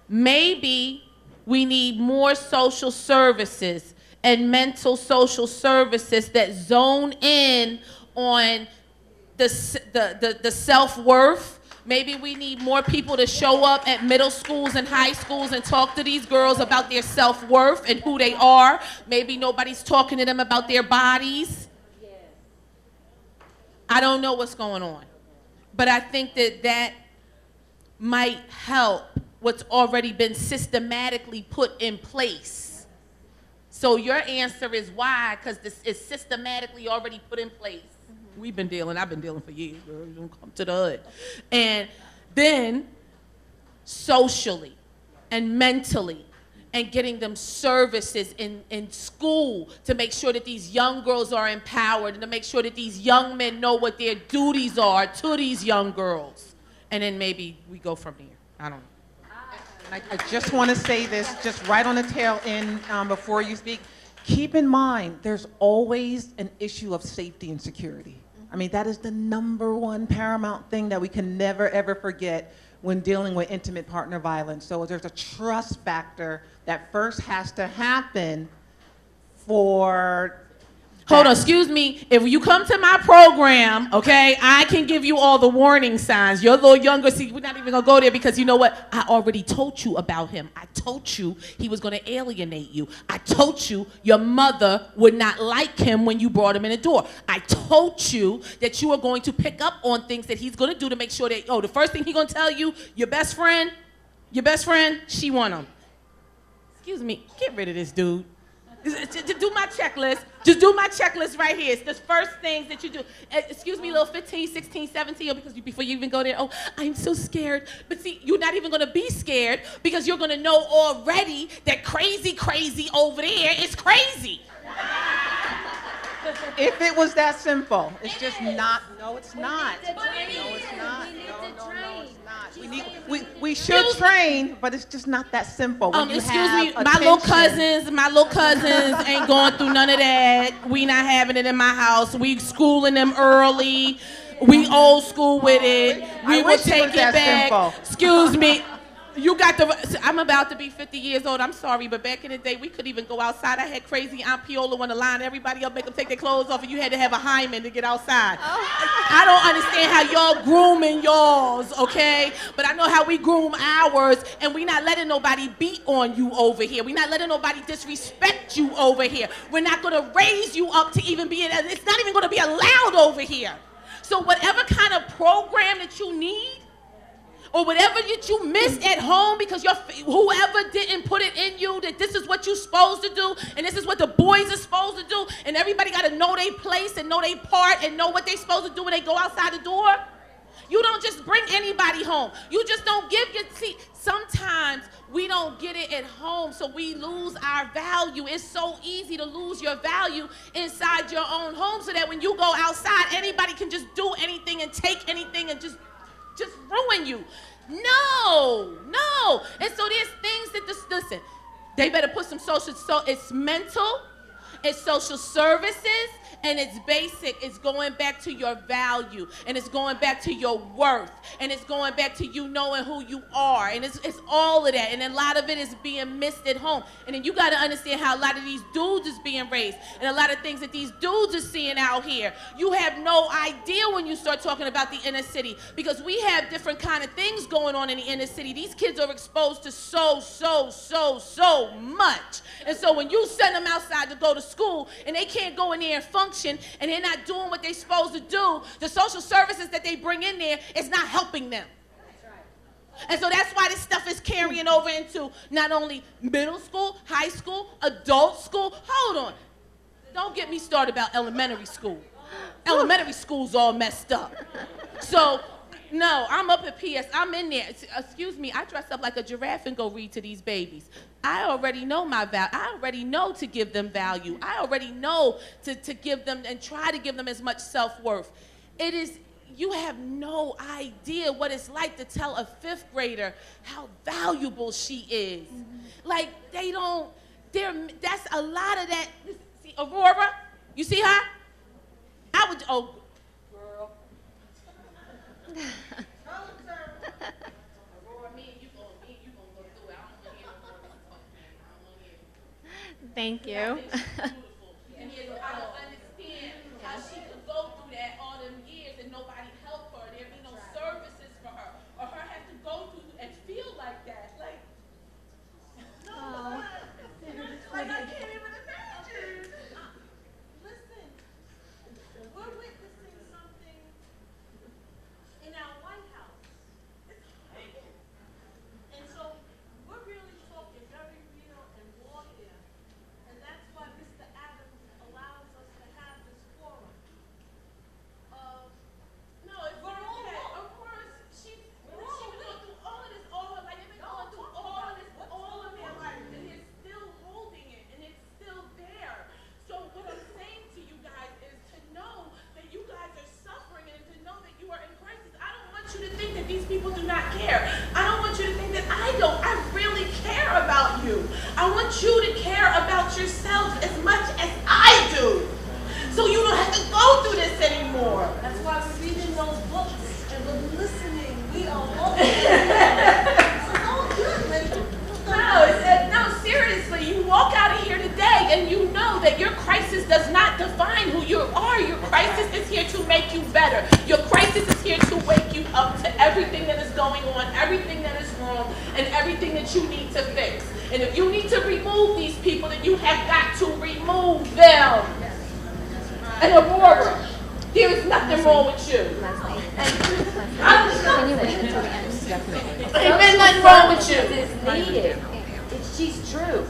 maybe we need more social services and mental social services that zone in on the self-worth. Maybe we need more people to show up at middle schools and high schools and talk to these girls about their self-worth and who they are. Maybe nobody's talking to them about their bodies. I don't know what's going on. But I think that might help what's already been systematically put in place. So your answer is why? Because this is systematically already put in place. I've been dealing for years, girl. You don't come to the hood. And then socially and mentally and getting them services in school to make sure that these young girls are empowered and to make sure that these young men know what their duties are to these young girls. And then maybe we go from here. I don't know. I just want to say this, just right on the tail end before you speak. Keep in mind, there's always an issue of safety and security. I mean, that is the #1 paramount thing that we can never, ever forget when dealing with intimate partner violence. So there's a trust factor that first has to happen for Hold on, excuse me. If you come to my program, okay, I can give you all the warning signs. You're a little younger, see, we're not even gonna go there because you know what? I already told you about him. I told you he was gonna alienate you. I told you your mother would not like him when you brought him in the door. I told you that you are going to pick up on things that he's gonna do to make sure that, oh, the first thing he's gonna tell you, your best friend, she want him. Excuse me, get rid of this dude. Just do my checklist. Just do my checklist right here. It's the first things that you do. Excuse me, little 15, 16, 17, because before you even go there, oh, I'm so scared. But see, you're not even going to be scared because you're going to know already that crazy over there is crazy. If it was that simple, it's just not. No, it's not. No, it's not. We should train, but it's just not that simple. Excuse me, my little cousins ain't going through none of that. We not having it in my house. We schooling them early. We old school with it. We will take it back. Simple. Excuse me. You got the. I'm about to be 50 years old. I'm sorry, but back in the day, we couldn't even go outside. I had crazy Aunt Piola on the line. Everybody else make them take their clothes off, and you had to have a hymen to get outside. Oh. I don't understand how y'all grooming y'alls, okay? But I know how we groom ours, and we not letting nobody beat on you over here. We not letting nobody disrespect you over here. We're not gonna raise you up to even be. It's not even gonna be allowed over here. So whatever kind of program that you need, or whatever that you missed at home because whoever didn't put it in you that this is what you're supposed to do and this is what the boys are supposed to do and everybody got to know their place and know their part and know what they're supposed to do when they go outside the door. You don't just bring anybody home. You just don't give your seat. Sometimes we don't get it at home, so we lose our value. It's so easy to lose your value inside your own home so that when you go outside, anybody can just do anything and take anything and just ruin you. No. And so there's things that listen, they better put some social, so it's mental, it's social services, and it's basic. It's going back to your value, and it's going back to your worth, and it's going back to you knowing who you are, and it's all of that, and a lot of it is being missed at home. And then you got to understand how a lot of these dudes is being raised, and a lot of things that these dudes are seeing out here. You have no idea when you start talking about the inner city, because we have different kind of things going on in the inner city. These kids are exposed to so much, and so when you send them outside to go to school, and they can't go in there and function, and they're not doing what they're supposed to do, the social services that they bring in there is not helping them. And so that's why this stuff is carrying over into not only middle school, high school, adult school. Hold on. Don't get me started about elementary school. Elementary school's all messed up. So, no, I'm up at PS. I'm in there. Excuse me, I dress up like a giraffe and go read to these babies. I already know my value. I already know to give them value. I already know to give them and try to give them as much self-worth. It is, you have no idea what it's like to tell a 5th grader how valuable she is. Mm-hmm. Like, they don't, that's a lot of that. See, Aurora, you see her? I would, oh, girl. Thank you. And I don't understand how she could go through that all them years and nobody helped her. There be no services for her, or her have to go through and feel like that. Like, no, like I can't even imagine. Listen, we're witnessing something in our White House. And so we're really talking very real and raw here. And that's why Mr. Adams allows us to have this forum. No, it's okay. Of course, she went through all of this all her life. They've been going through all of this all of their life, and they're still holding it, and it's still there. So what I'm saying to you guys is to know that you guys are suffering and to know that you are in crisis. I don't want you to think that these people do not care. I don't want you to think that I don't. I really care about you. I want you to care about yourselves as much as I do. So you don't have to go through this anymore. That's why we're reading those books and we're listening. We are all No, seriously, you walk out of here today and you know that your crisis crisis does not define who you are. Your crisis is here to make you better. Your crisis is here to wake you up to everything that is going on, everything that is wrong, and everything that you need to fix. And if you need to remove these people, then you have got to remove them. And Aurora, there is nothing wrong with you. Can you wait until the end? Ain't been nothing wrong with you. Is needed. She's true.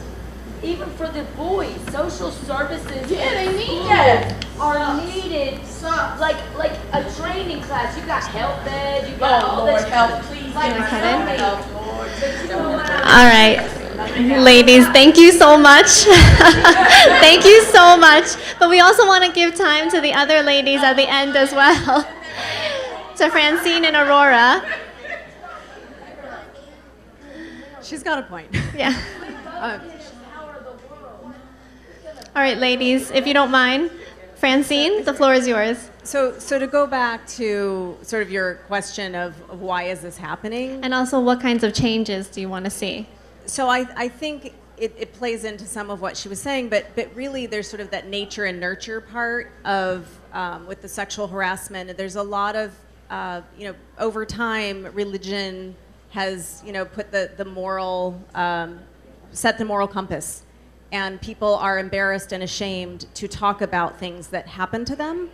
Even for the boys, social services. Yeah, they need that. Are needed. Like a training class. You got health ed. You got all Lord, this. help, please. Like, give us cut in? help, Lord. All right. Ladies, thank you so much. Thank you so much. But we also want to give time to the other ladies at the end as well. To Francine and Aurora. She's got a point. Yeah. All right, ladies, if you don't mind. Francine, the floor is yours. So to go back to sort of your question of why is this happening? And also, what kinds of changes do you want to see? So I think it plays into some of what she was saying, but really there's sort of that nature and nurture part of with the sexual harassment. There's a lot of over time religion has put the moral set the moral compass, and people are embarrassed and ashamed to talk about things that happen to them,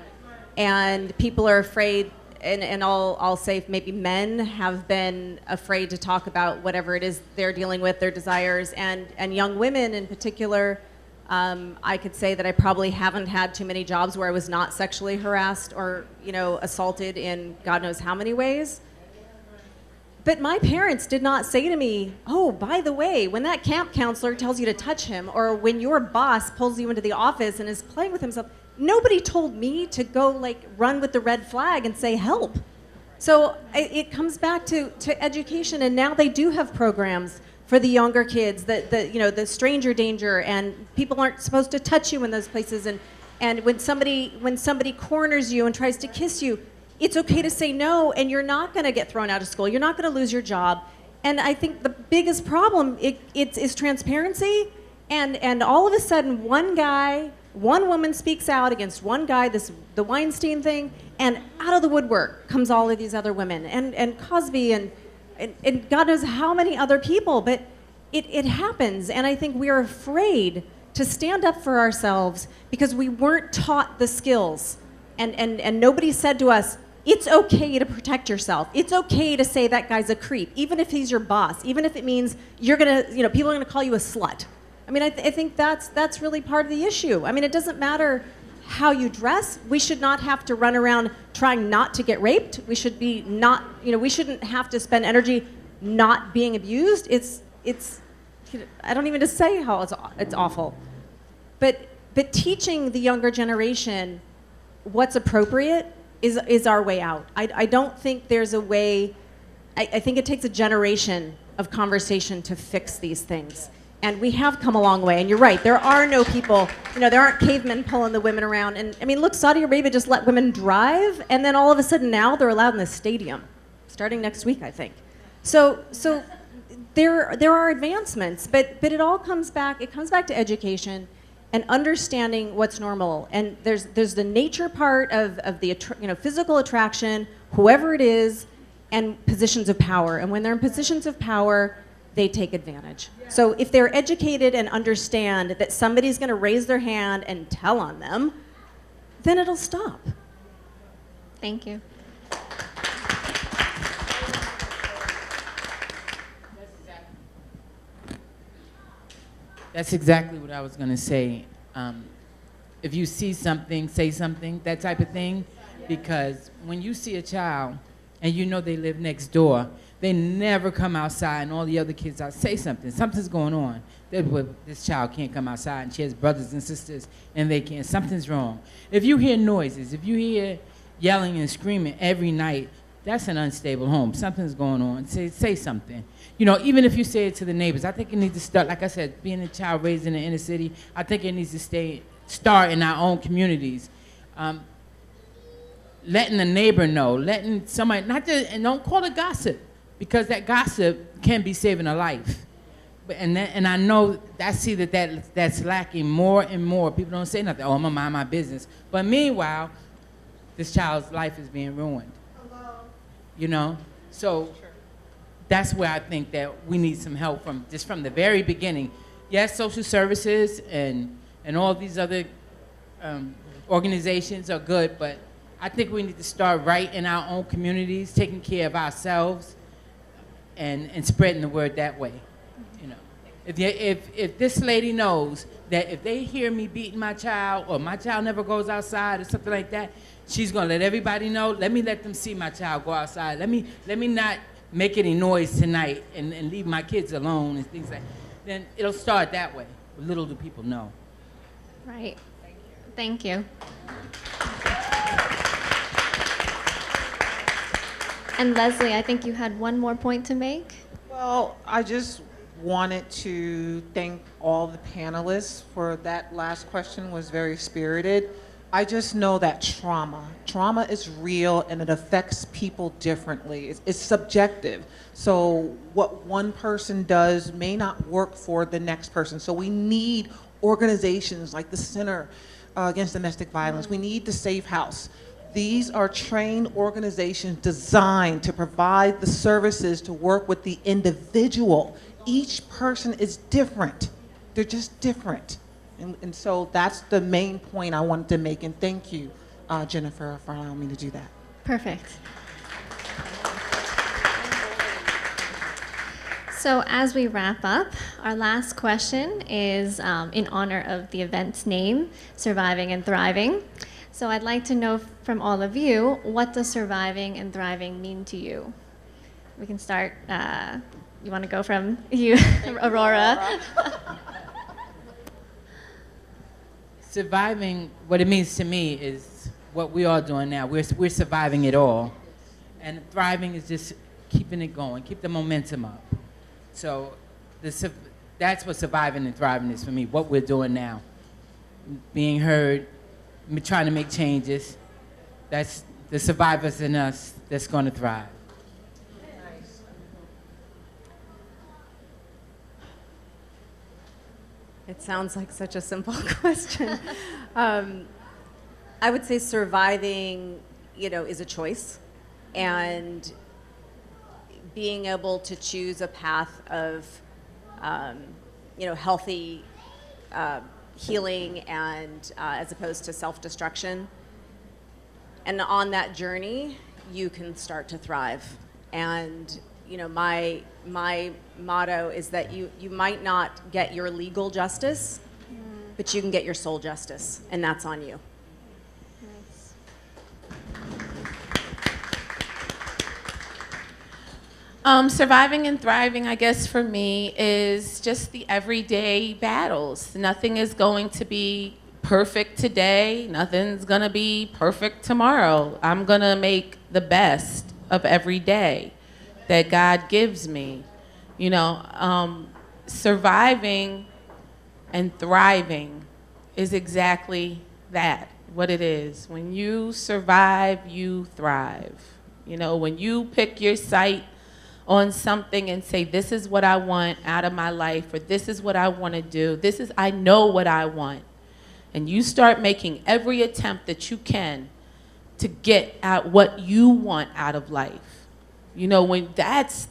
and people are afraid. And I'll say maybe men have been afraid to talk about whatever it is they're dealing with, their desires, and young women in particular. I could say that I probably haven't had too many jobs where I was not sexually harassed or assaulted in God knows how many ways. But my parents did not say to me, oh, by the way, when that camp counselor tells you to touch him, or when your boss pulls you into the office and is playing with himself, nobody told me to go run with the red flag and say help. So it comes back to education, and now they do have programs for the younger kids, the stranger danger, and people aren't supposed to touch you in those places, and when somebody corners you and tries to kiss you, it's okay to say no, and you're not going to get thrown out of school. You're not going to lose your job. And I think the biggest problem is transparency, and all of a sudden one woman speaks out against one guy, the Weinstein thing, and out of the woodwork comes all of these other women, and Cosby, and God knows how many other people, but it happens, and I think we're afraid to stand up for ourselves because we weren't taught the skills, and nobody said to us, it's okay to protect yourself. It's okay to say that guy's a creep, even if he's your boss, even if it means people are gonna call you a slut. I mean, I think that's really part of the issue. I mean, it doesn't matter how you dress. We should not have to run around trying not to get raped. We should be we shouldn't have to spend energy not being abused. It's I don't even to say how it's awful. But teaching the younger generation what's appropriate is our way out. I don't think there's a way. I think it takes a generation of conversation to fix these things. And we have come a long way. And you're right, there are no people, there aren't cavemen pulling the women around. And I mean, look, Saudi Arabia just let women drive, and then all of a sudden now they're allowed in the stadium, starting next week, I think. So there are advancements, but it all comes back to education and understanding what's normal. And there's the nature part of the physical attraction, whoever it is, and positions of power. And when they're in positions of power, they take advantage. So if they're educated and understand that somebody's going to raise their hand and tell on them, then it'll stop. Thank you. That's exactly what I was going to say. If you see something, say something, that type of thing. Because when you see a child and you know they live next door, they never come outside, and all the other kids out say something. Something's going on. This child can't come outside, and she has brothers and sisters, and they can't. Something's wrong. If you hear noises, if you hear yelling and screaming every night, that's an unstable home. Something's going on. Say something. Even if you say it to the neighbors, I think it needs to start, like I said, being a child raised in the inner city, I think it needs to start in our own communities. Letting the neighbor know, letting somebody, and don't call it gossip, because that gossip can be saving a life. And I know I see that's lacking more and more. People don't say nothing. Oh, I'm gonna mind my business. But meanwhile, this child's life is being ruined. Hello. You know, so that's where I think that we need some help from the very beginning. Yes, social services and all these other organizations are good, but I think we need to start right in our own communities, taking care of ourselves, and spreading the word that way. You know, if this lady knows that if they hear me beating my child, or my child never goes outside or something like that, she's gonna let everybody know. Let me let them see my child go outside. Let me not make any noise tonight and leave my kids alone and things like that. Then it'll start that way. Little do people know. Right. Thank you. And Leslie, I think you had one more point to make. Well, I just wanted to thank all the panelists for that last question. Was very spirited. I just know that trauma is real and it affects people differently. It's subjective. So what one person does may not work for the next person. So we need organizations like the Center Against Domestic Violence. We need the Safe House. These are trained organizations designed to provide the services to work with the individual. Each person is different. They're just different. And so that's the main point I wanted to make. And thank you, Jennifer, for allowing me to do that. Perfect. So as we wrap up, our last question is in honor of the event's name, Surviving and Thriving. So I'd like to know from all of you, what does surviving and thriving mean to you? We can start, you want to go from you, Aurora? Surviving, what it means to me is what we are doing now. We're surviving it all. And thriving is just keeping it going, keep the momentum up. So that's what surviving and thriving is for me, what we're doing now. Being heard, trying to make changes. That's the survivors in us that's going to thrive. Nice. It sounds like such a simple question. I would say surviving, is a choice, and being able to choose a path of, healthy healing and as opposed to self-destruction. And on that journey, you can start to thrive. And my motto is that you might not get your legal justice, but you can get your soul justice, and that's on you. Surviving and thriving, I guess, for me, is just the everyday battles. Nothing is going to be perfect today. Nothing's going to be perfect tomorrow. I'm going to make the best of every day that God gives me. Surviving and thriving is exactly that, what it is. When you survive, you thrive. When you pick your sight on something and say, this is what I want out of my life, or this is what I want to do, I know what I want. And you start making every attempt that you can to get at what you want out of life. When that's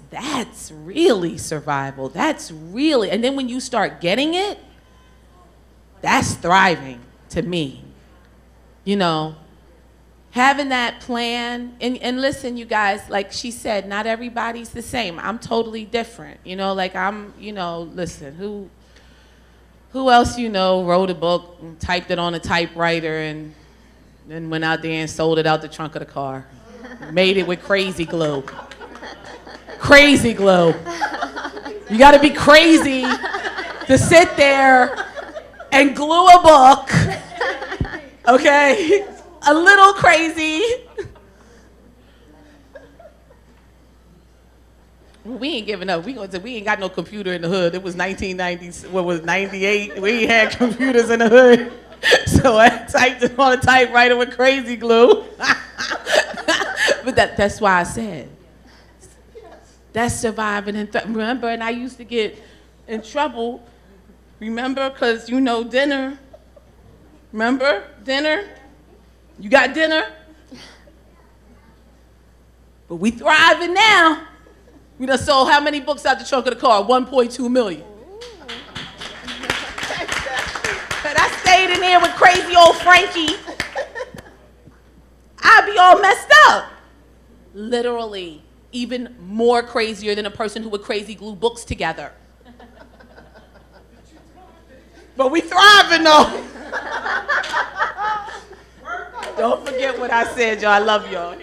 really survival. That's really, and then when you start getting it, that's thriving to me. Having that plan, and listen, you guys, like she said, not everybody's the same. I'm totally different. Listen, who else wrote a book and typed it on a typewriter and then went out there and sold it out the trunk of the car? Made it with crazy glue. Crazy glue. You gotta be crazy to sit there and glue a book, okay? A little crazy. We ain't giving up. We ain't got no computer in the hood. It was 1990, 98? We ain't had computers in the hood. So I typed it on a typewriter with crazy glue. But that's why I said, that's surviving and remember, and I used to get in trouble. Remember, because you know dinner. Remember dinner? You got dinner? But we thriving now. We done sold how many books out the trunk of the car? 1.2 million. But I stayed in there with crazy old Frankie. I'd be all messed up. Literally, even more crazier than a person who would crazy glue books together. But we thriving though. Don't forget what I said, y'all. I love y'all.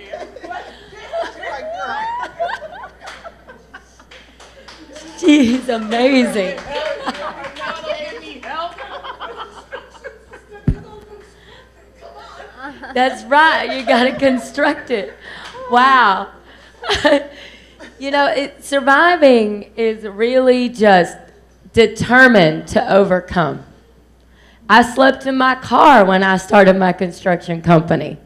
She's amazing. That's right. You got to construct it. Wow. You know, surviving is really just determined to overcome. I slept in my car when I started my construction company.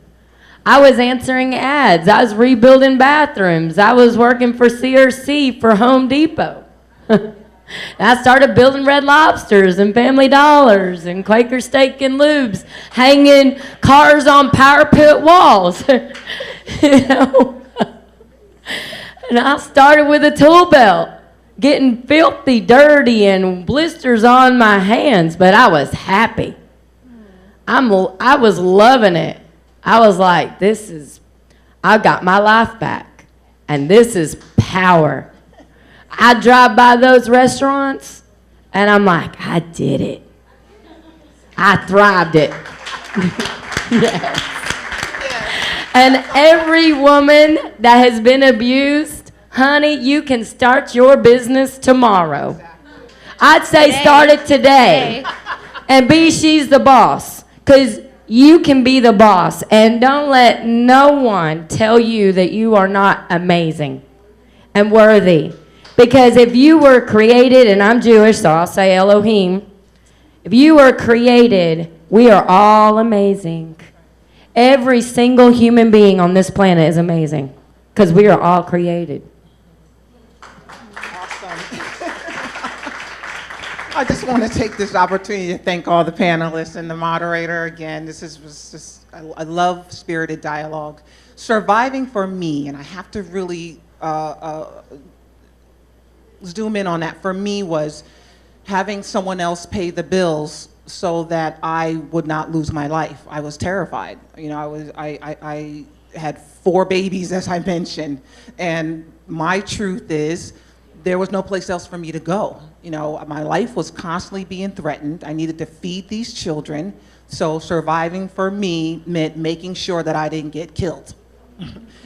I was answering ads. I was rebuilding bathrooms. I was working for CRC for Home Depot. I started building Red Lobsters and Family Dollars and Quaker Steak and Lubes, hanging cars on power pit walls. You know? And I started with a tool belt, getting filthy, dirty, and blisters on my hands, but I was happy. I was loving it. I was like, I got my life back, and this is power. I drive by those restaurants, and I'm like, I did it. I thrived it. Yes. And every woman that has been abused, honey, you can start your business tomorrow. I'd say start it today. And she's the boss. Because you can be the boss. And don't let no one tell you that you are not amazing and worthy. Because if you were created, and I'm Jewish, so I'll say Elohim. If you were created, we are all amazing. Every single human being on this planet is amazing. Because we are all created. I just want to take this opportunity to thank all the panelists and the moderator again. Was just I love spirited dialogue. Surviving for me, and I have to really zoom in on that, for me was having someone else pay the bills so that I would not lose my life. I was terrified. You know, I had 4 babies, as I mentioned, and my truth is there was no place else for me to go. You know, my life was constantly being threatened. I needed to feed these children, so surviving for me meant making sure that I didn't get killed.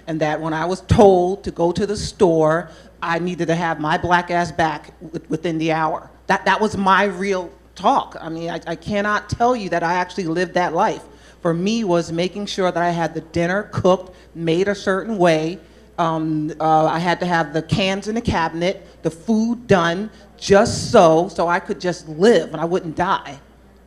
And that when I was told to go to the store, I needed to have my black ass back within the hour. That was my real talk. I mean, I cannot tell you that I actually lived that life. For me, was making sure that I had the dinner cooked, made a certain way. I had to have the cans in the cabinet, the food done, just so I could just live and I wouldn't die.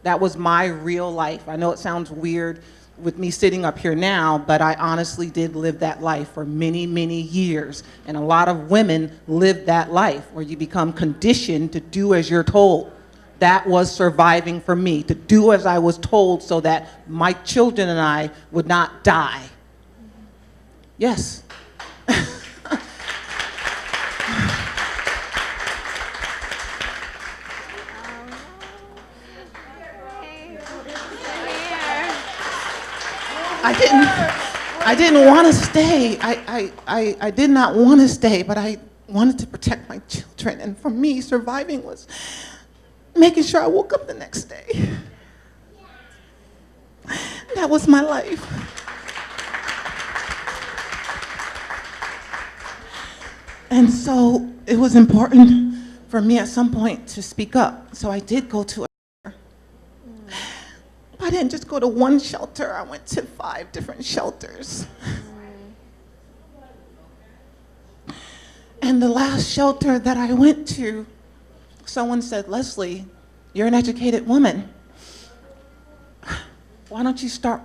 That was my real life. I know it sounds weird with me sitting up here now, but I honestly did live that life for many, many years. And a lot of women live that life where you become conditioned to do as you're told. That was surviving for me, to do as I was told so that my children and I would not die. Yes. I didn't want to stay. I did not want to stay, but I wanted to protect my children. And for me, surviving was making sure I woke up the next day. That was my life. And so it was important for me at some point to speak up. So I did go to a shelter. I didn't just go to one shelter. I went to 5 different shelters. And the last shelter that I went to, someone said, "Leslie, you're an educated woman. Why don't you start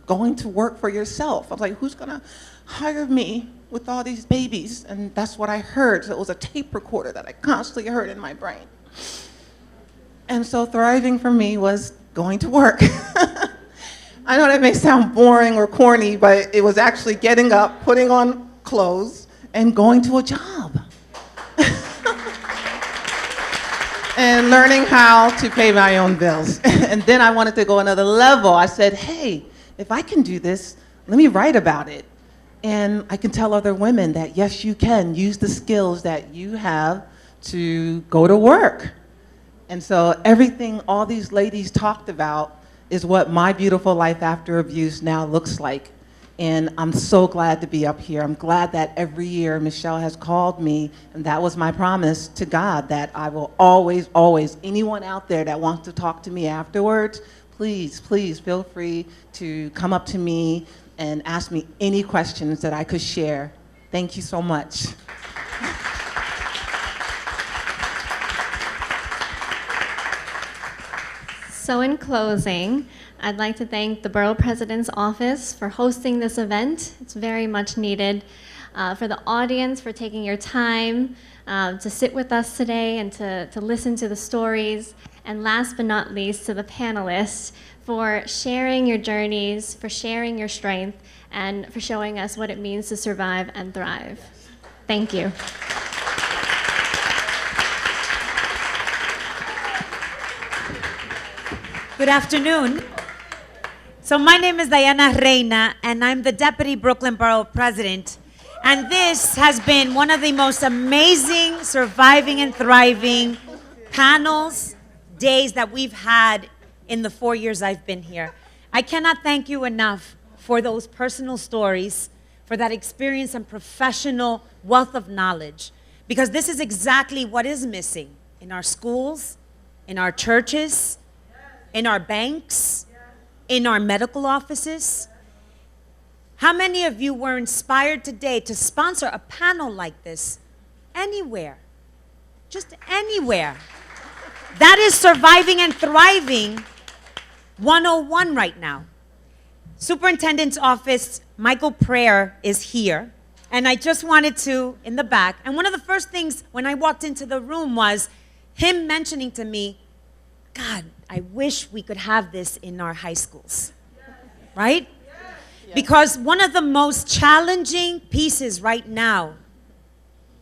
going to work for yourself?" I was like, who's gonna hire me with all these babies? And that's what I heard. So it was a tape recorder that I constantly heard in my brain. And so thriving for me was going to work. I know that may sound boring or corny, but it was actually getting up, putting on clothes, and going to a job. And learning how to pay my own bills. And then I wanted to go another level. I said, hey, if I can do this, let me write about it. And I can tell other women that, yes, you can use the skills that you have to go to work. And so everything all these ladies talked about is what my beautiful life after abuse now looks like. And I'm so glad to be up here. I'm glad that every year Michelle has called me, and that was my promise to God, that I will always, always, anyone out there that wants to talk to me afterwards, please, please feel free to come up to me and ask me any questions that I could share. Thank you so much. So in closing, I'd like to thank the Borough President's Office for hosting this event. It's very much needed. For the audience for taking your time to sit with us today and to listen to the stories. And last but not least, to the panelists for sharing your journeys, for sharing your strength, and for showing us what it means to survive and thrive. Thank you. Good afternoon. So my name is Diana Reyna, and I'm the Deputy Brooklyn Borough President. And this has been one of the most amazing surviving and thriving panels, days that we've had in the 4 years I've been here. I cannot thank you enough for those personal stories, for that experience and professional wealth of knowledge, because this is exactly what is missing in our schools, in our churches, in our banks, in our medical offices. How many of you were inspired today to sponsor a panel like this anywhere? Just anywhere. That is surviving and thriving 101 right now. Superintendent's office, Michael Prayer, is here. And I just wanted to, in the back, and one of the first things when I walked into the room was him mentioning to me, God, I wish we could have this in our high schools, right? Because one of the most challenging pieces right now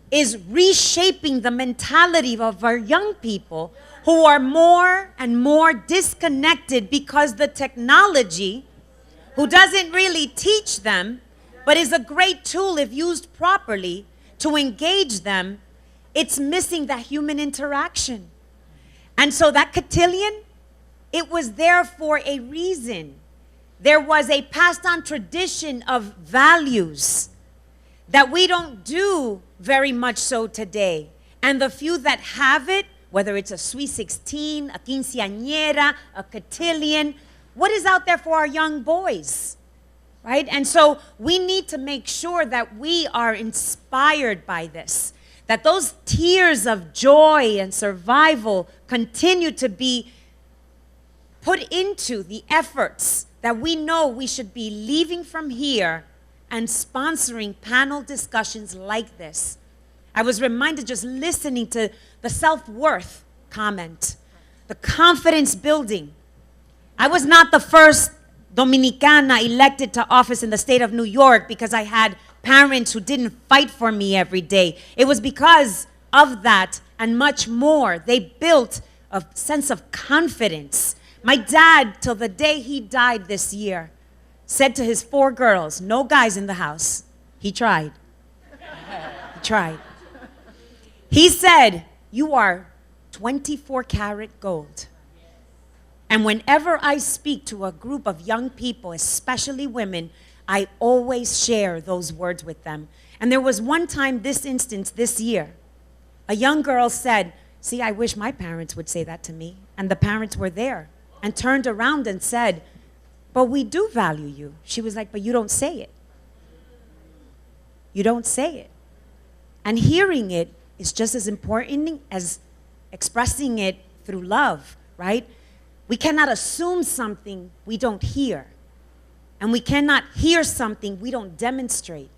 is reshaping the mentality of our young people who are more and more disconnected because the technology, who doesn't really teach them, but is a great tool if used properly to engage them, it's missing that human interaction. And so that cotillion, it was there for a reason. There was a passed on tradition of values that we don't do very much so today. And the few that have it, whether it's a sweet 16, a quinceañera, a cotillion, what is out there for our young boys, right? And so we need to make sure that we are inspired by this, that those tears of joy and survival continue to be put into the efforts that we know we should be leaving from here and sponsoring panel discussions like this. I was reminded just listening to the self-worth comment, the confidence building. I was not the first Dominicana elected to office in the state of New York because I had parents who didn't fight for me every day. It was because of that and much more. They built a sense of confidence. My dad, till the day he died this year, said to his 4 girls, no guys in the house. He tried. He tried. He said, you are 24 karat gold. And whenever I speak to a group of young people, especially women, I always share those words with them. And there was one time, this instance, this year, a young girl said, see, I wish my parents would say that to me. And the parents were there and turned around and said, but we do value you. She was like, but you don't say it. You don't say it. And hearing it is just as important as expressing it through love, right? We cannot assume something we don't hear. And we cannot hear something we don't demonstrate.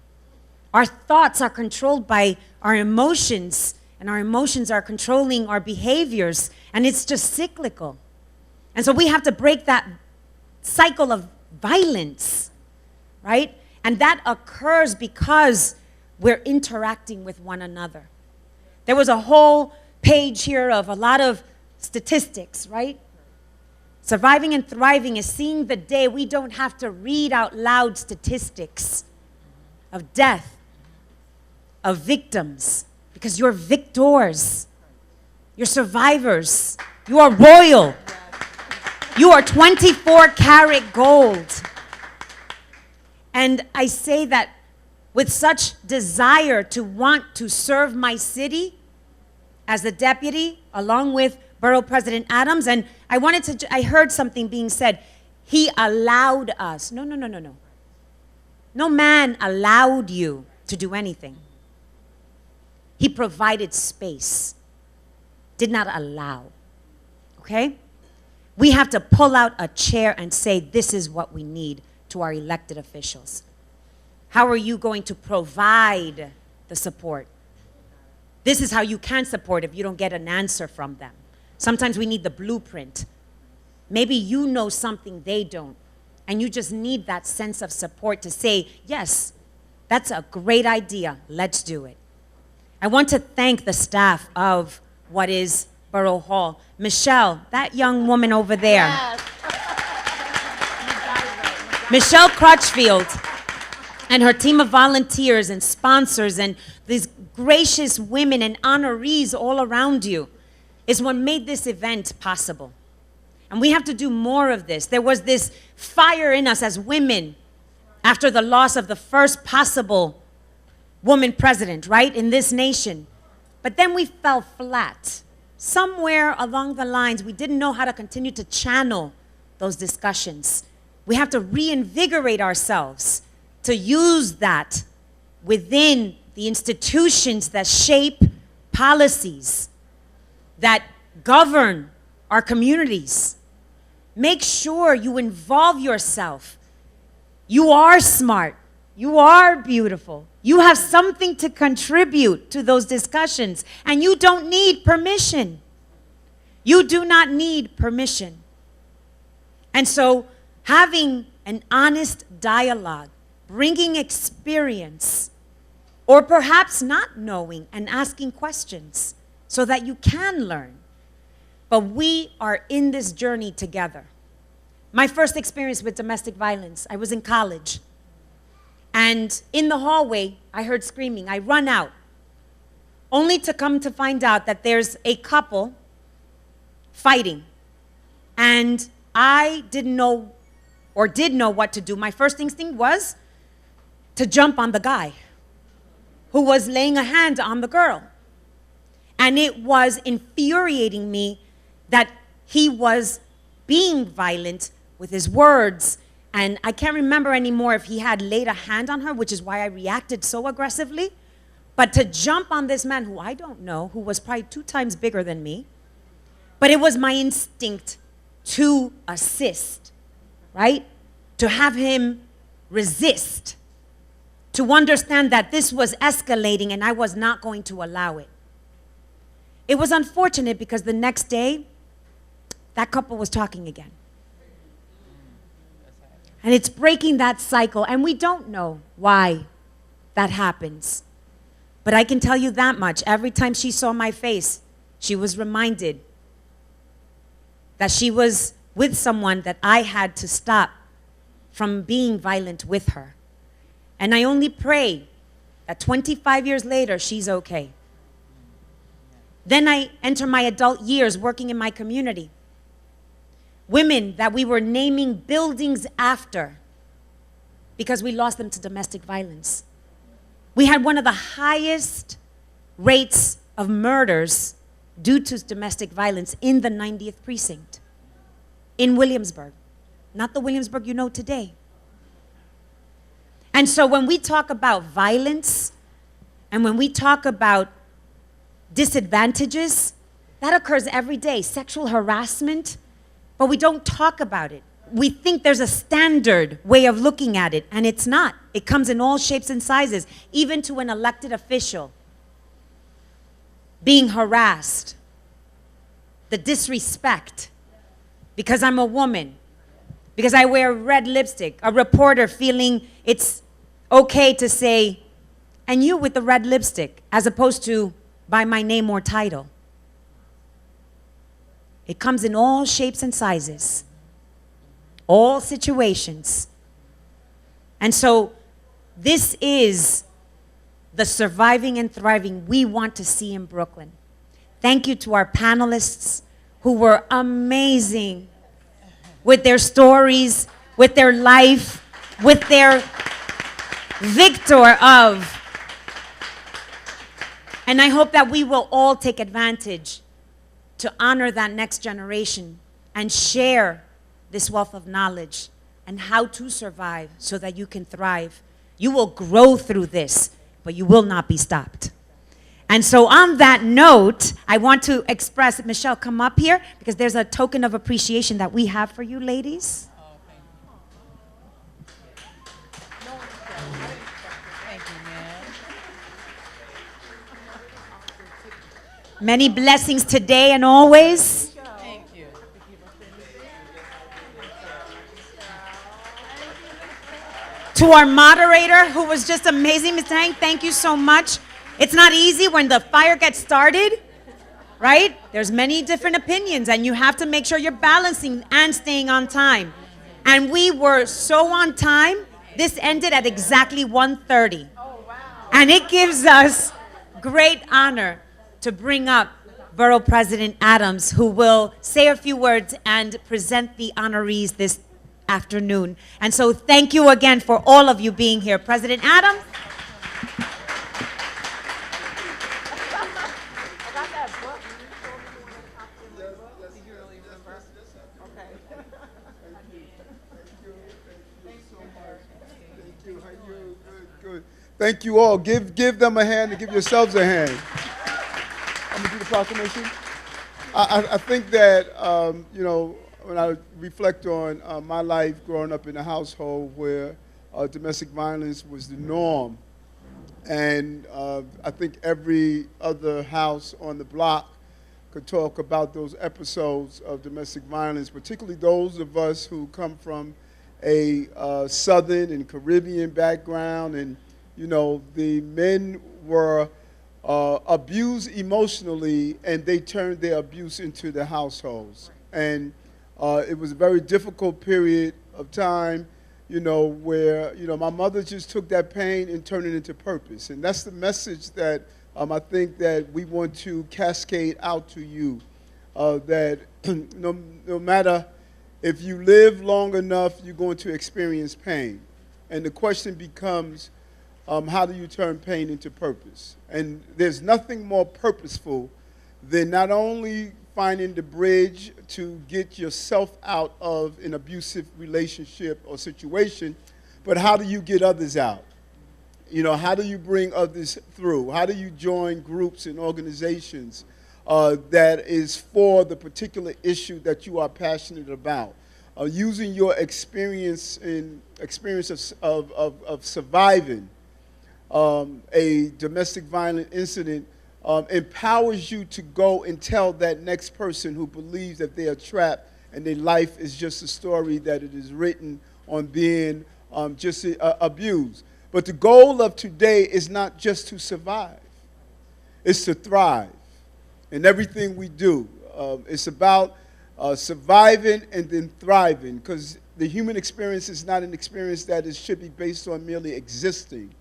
Our thoughts are controlled by our emotions and our emotions are controlling our behaviors, and it's just cyclical. And so we have to break that cycle of violence, right? And that occurs because we're interacting with one another. There was a whole page here of a lot of statistics, right? Surviving and thriving is seeing the day we don't have to read out loud statistics of death, of victims, because you're victors. You're survivors. You are royal. You are 24-karat gold. And I say that with such desire to want to serve my city as the deputy, along with Borough President Adams. And I heard something being said. He allowed us. No. No man allowed you to do anything. He provided space, did not allow, okay? We have to pull out a chair and say, this is what we need to our elected officials. How are you going to provide the support? This is how you can support if you don't get an answer from them. Sometimes we need the blueprint. Maybe you know something they don't, and you just need that sense of support to say, yes, that's a great idea, let's do it. I want to thank the staff of what is Borough Hall. Michelle, that young woman over there. Yes. Michelle Crutchfield and her team of volunteers and sponsors and these gracious women and honorees all around you is what made this event possible. And we have to do more of this. There was this fire in us as women after the loss of the first possible woman president, right, in this nation. But then we fell flat. Somewhere along the lines, we didn't know how to continue to channel those discussions. We have to reinvigorate ourselves to use that within the institutions that shape policies, that govern our communities. Make sure you involve yourself. You are smart. You are beautiful. You have something to contribute to those discussions, and you don't need permission. You do not need permission. And so having an honest dialogue, bringing experience, or perhaps not knowing and asking questions so that you can learn. But we are in this journey together. My first experience with domestic violence, I was in college. And in the hallway, I heard screaming. I run out, only to come to find out that there's a couple fighting. And I didn't know or did know what to do. My first instinct was to jump on the guy who was laying a hand on the girl. And it was infuriating me that he was being violent with his words. And I can't remember anymore if he had laid a hand on her, which is why I reacted so aggressively. But to jump on this man who I don't know, who was probably 2 times bigger than me, but it was my instinct to assist, right? To have him resist, to understand that this was escalating and I was not going to allow it. It was unfortunate because the next day, that couple was talking again. And it's breaking that cycle, and we don't know why that happens. But I can tell you that much. Every time she saw my face, she was reminded that she was with someone that I had to stop from being violent with her. And I only pray that 25 years later, she's okay. Then I enter my adult years working in my community. Women that we were naming buildings after because we lost them to domestic violence. We had one of the highest rates of murders due to domestic violence in the 90th precinct in Williamsburg, not the Williamsburg you know today. And so when we talk about violence and when we talk about disadvantages, that occurs every day, sexual harassment, but we don't talk about it. We think there's a standard way of looking at it, and it's not. It comes in all shapes and sizes, even to an elected official. being harassed, the disrespect, because I'm a woman, because I wear red lipstick, a reporter feeling it's okay to say, and you with the red lipstick, as opposed to by my name or title. It comes in all shapes and sizes, all situations. And so this is the surviving and thriving we want to see in Brooklyn. Thank you to our panelists who were amazing with their stories, with their life, with their victor of. And I hope that we will all take advantage to honor that next generation and share this wealth of knowledge and how to survive so that you can thrive. You will grow through this, but you will not be stopped. And so on that note, I want to express, Michelle, come up here, because there's a token of appreciation that we have for you ladies. Many blessings today and always. Thank you. To our moderator, who was just amazing, Ms. Tang, thank you so much. It's not easy when the fire gets started, right? There's many different opinions, and you have to make sure you're balancing and staying on time. And we were so on time. This ended at exactly 1:30. And it gives us great honor to bring up Borough President Adams, who will say a few words and present the honorees this afternoon. And so thank you again for all of you being here. President Adams. Thank you all. Give them a hand and give yourselves a hand. I'm going to do the proclamation. I think that, you know, when I reflect on my life growing up in a household where domestic violence was the norm, and I think every other house on the block could talk about those episodes of domestic violence, particularly those of us who come from a Southern and Caribbean background, and you know, the men were abused emotionally, and they turned their abuse into their households. And it was a very difficult period of time, you know, where, you know, my mother just took that pain and turned it into purpose. And that's the message that I think that we want to cascade out to you, that no matter if you live long enough, you're going to experience pain. And the question becomes, how do you turn pain into purpose? And there's nothing more purposeful than not only finding the bridge to get yourself out of an abusive relationship or situation, but how do you get others out? You know, how do you bring others through? How do you join groups and organizations that is for the particular issue that you are passionate about? Using your experience of surviving a domestic violent incident empowers you to go and tell that next person who believes that they are trapped and their life is just a story that it is written on being just abused. But the goal of today is not just to survive. It's to thrive in everything we do. It's about surviving and then thriving, because the human experience is not an experience that should be based on merely existing.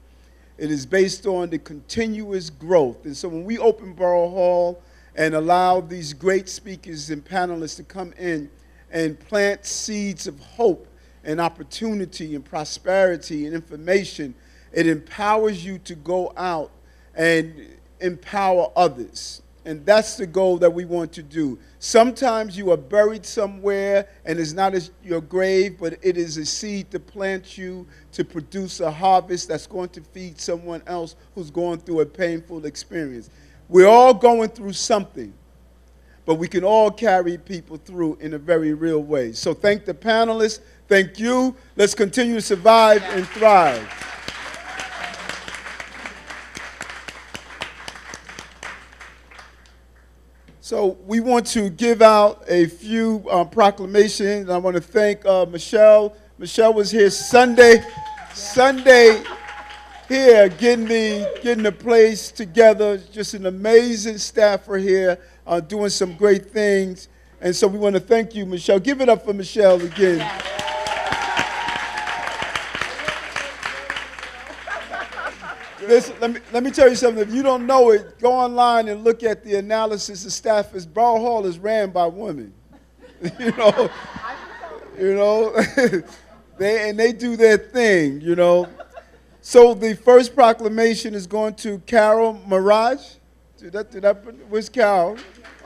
It is based on the continuous growth. And so when we open Borough Hall and allow these great speakers and panelists to come in and plant seeds of hope and opportunity and prosperity and information, it empowers you to go out and empower others. And that's the goal that we want to do. Sometimes you are buried somewhere, and it's not your grave, but it is a seed to plant you to produce a harvest that's going to feed someone else who's going through a painful experience. We're all going through something, but we can all carry people through in a very real way. So thank the panelists. Thank you. Let's continue to survive and thrive. So we want to give out a few proclamations. I want to thank Michelle. Michelle was here Sunday here getting the place together. Just an amazing staffer here doing some great things. And so we want to thank you, Michelle. Give it up for Michelle again. Yes. Listen, let me tell you something. If you don't know it, go online and look at the analysis of staffers. Borough Hall is ran by women. you know, they do their thing. You know. So the first proclamation is going to Carol Maraj. Where's Carol?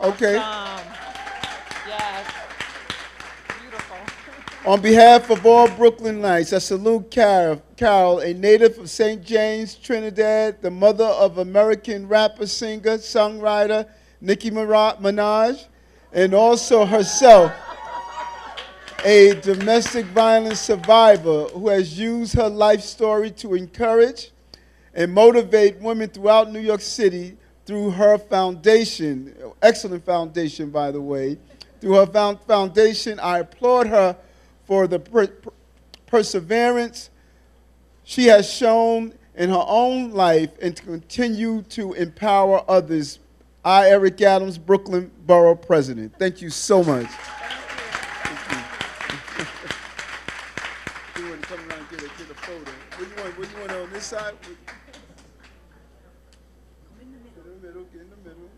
Okay. Yes. Beautiful. On behalf of all Brooklynites, I salute Carol, a native of St. James, Trinidad, the mother of American rapper, singer, songwriter Nicki Minaj, and also herself, a domestic violence survivor who has used her life story to encourage and motivate women throughout New York City through her foundation, excellent foundation, by the way. Through her foundation, I applaud her for the perseverance she has shown in her own life and to continue to empower others. I, Eric Adams, Brooklyn Borough President. Thank you so much. You want to come around and get a photo. What do you want on this side? Get in the middle, get in the middle.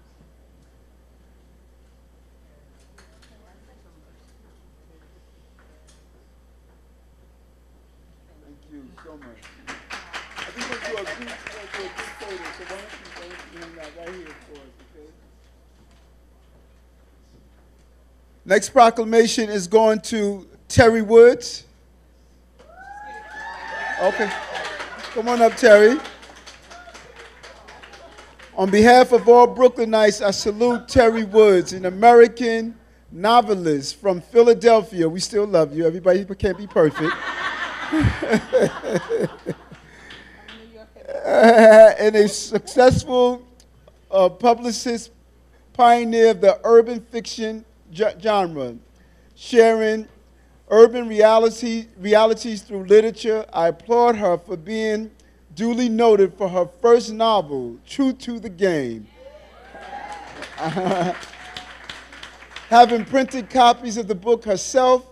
Thank you so much. I think we'll do a group photo, so why don't you hang out right here for us, okay? Next proclamation is going to Terry Woods. Okay. Come on up, Terry. On behalf of all Brooklynites, I salute Terry Woods, an American novelist from Philadelphia. We still love you. Everybody can't be perfect. And a successful publicist, pioneer of the urban fiction genre, sharing urban realities through literature. I applaud her for being duly noted for her first novel, True to the Game. Having printed copies of the book herself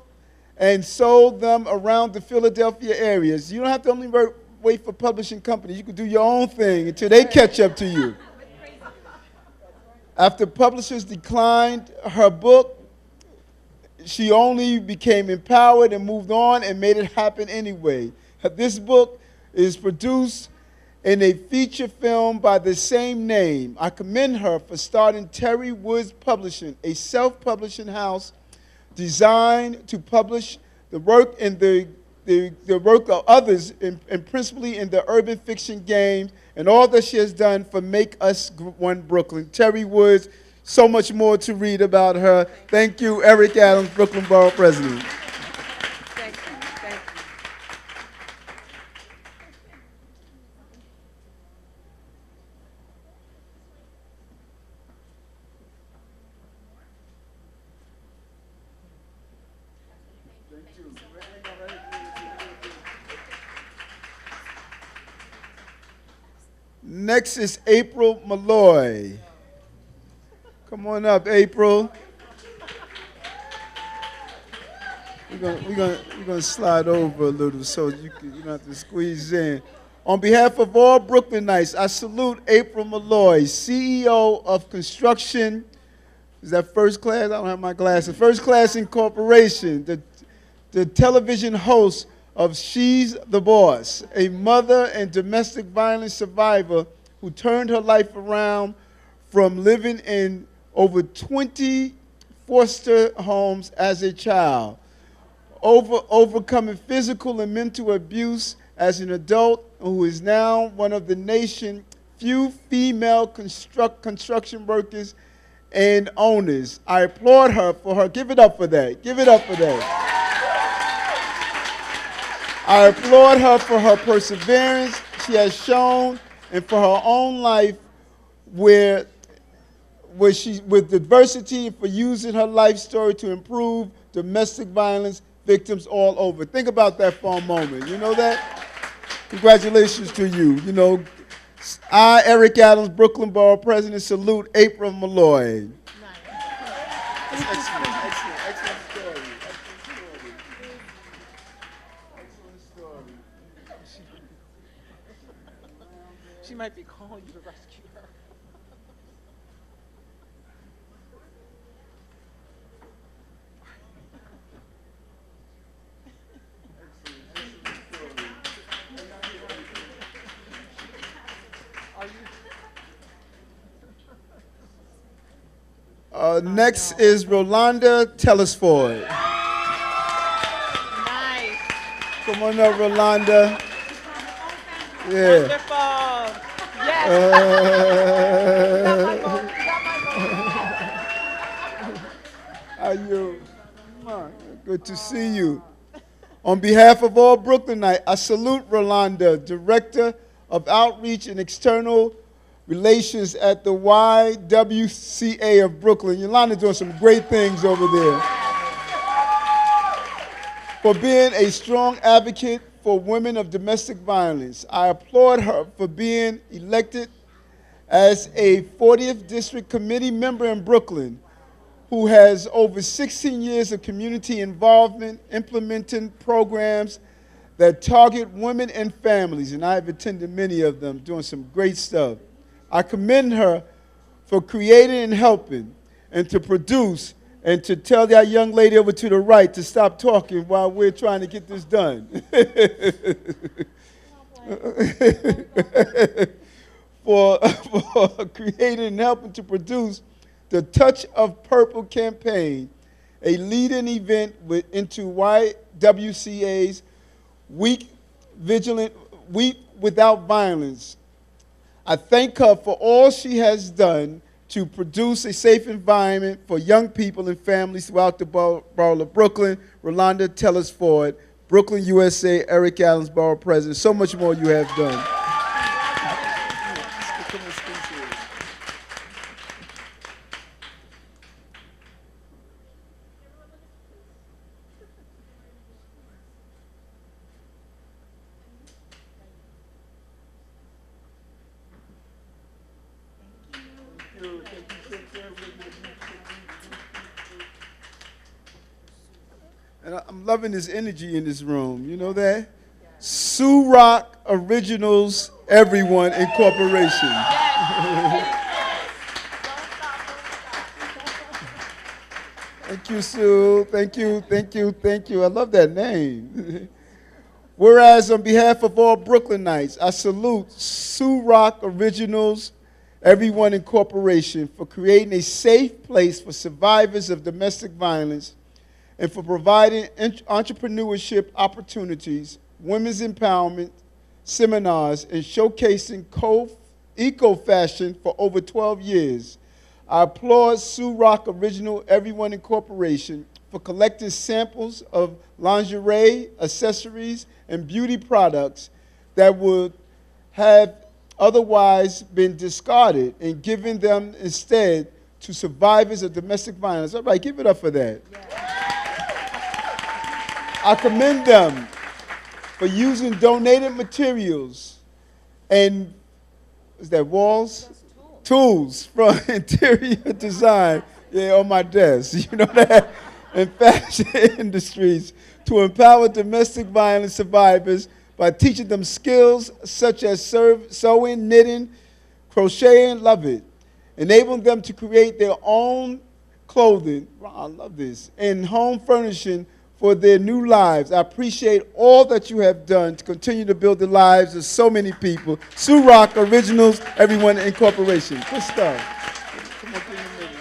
and sold them around the Philadelphia areas. You don't have to only wait for publishing companies. You can do your own thing until they catch up to you. After publishers declined her book, she only became empowered and moved on and made it happen anyway. This book is produced in a feature film by the same name. I commend her for starting Terry Woods Publishing, a self-publishing house designed to publish the work and the work of others, and principally in the urban fiction game, and all that she has done for Make Us One Brooklyn. Terry Woods, so much more to read about her. Thank you, Eric Adams, Brooklyn Borough President. Thank you. Thank you. Next is April Malloy. Come on up, April. We're gonna slide over a little so you don't have to squeeze in. On behalf of all Brooklynites, I salute April Malloy, CEO of Construction. Is that First Class? I don't have my glasses. First Class Incorporation, the television host of She's the Boss, a mother and domestic violence survivor who turned her life around from living in over 20 foster homes as a child, overcoming physical and mental abuse as an adult, who is now one of the nation's few female construction workers and owners. I applaud her for her. Give it up for that. Give it up for that. I applaud her for her perseverance she has shown and for her own life, where with diversity and for using her life story to improve domestic violence victims all over. Think about that for a moment. You know that? Congratulations to you. You know, I, Eric Adams, Brooklyn Borough President, salute April Malloy. Nice. Excellent story. Excellent story. She might be calling you to rescue her. Next is Rolanda Telesford. Nice. Come on up, Rolanda. Yeah. Wonderful. Yes. How you? Good to see you. On behalf of all Brooklynites, I salute Rolanda, Director of Outreach and External Relations at the YWCA of Brooklyn. Yolanda's doing some great things over there. For being a strong advocate for women of domestic violence. I applaud her for being elected as a 40th District Committee member in Brooklyn, who has over 16 years of community involvement implementing programs that target women and families, and I've attended many of them, doing some great stuff. I commend her for creating and helping and to produce and to tell that young lady over to the right to stop talking while we're trying to get this done. for creating and helping to produce the Touch of Purple campaign, a leading event into YWCA's Week Without Violence. I thank her for all she has done to produce a safe environment for young people and families throughout the borough of Brooklyn. Rolanda Telesford, Brooklyn, USA, Eric Adams, Borough President. So much more you have done. And I'm loving this energy in this room. You know that? Sue Rock Originals, Everyone Incorporation. Thank you, Sue. Thank you, thank you, thank you. I love that name. Whereas on behalf of all Brooklynites, I salute Sue Rock Originals, Everyone Incorporation for creating a safe place for survivors of domestic violence and for providing entrepreneurship opportunities, women's empowerment seminars, and showcasing eco-fashion for over 12 years. I applaud Sue Rock Original Everyone Incorporation for collecting samples of lingerie, accessories, and beauty products that would have otherwise been discarded and giving them instead to survivors of domestic violence. All right, give it up for that. Yeah. I commend them for using donated materials and, is that walls? Tools from interior design, on my desk, you know that, and fashion industries to empower domestic violence survivors by teaching them skills such as sewing, knitting, crocheting, love it, enabling them to create their own clothing, I love this, and home furnishing for their new lives. I appreciate all that you have done to continue to build the lives of so many people. Sue Rock Originals, Everyone Incorporation. Good stuff. Come on, give me a minute.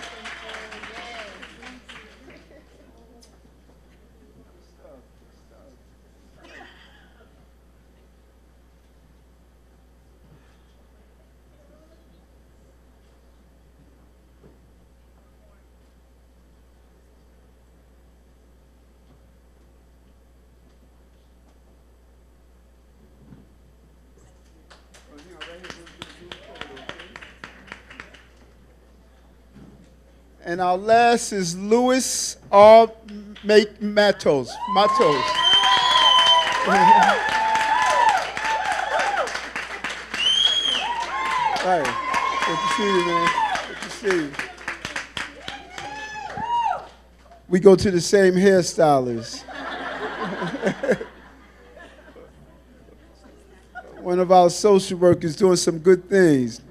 And our last is Louis R. Matos. Right. Good to see you, man. Good to see you. We go to the same hairstylist. One of our social workers doing some good things.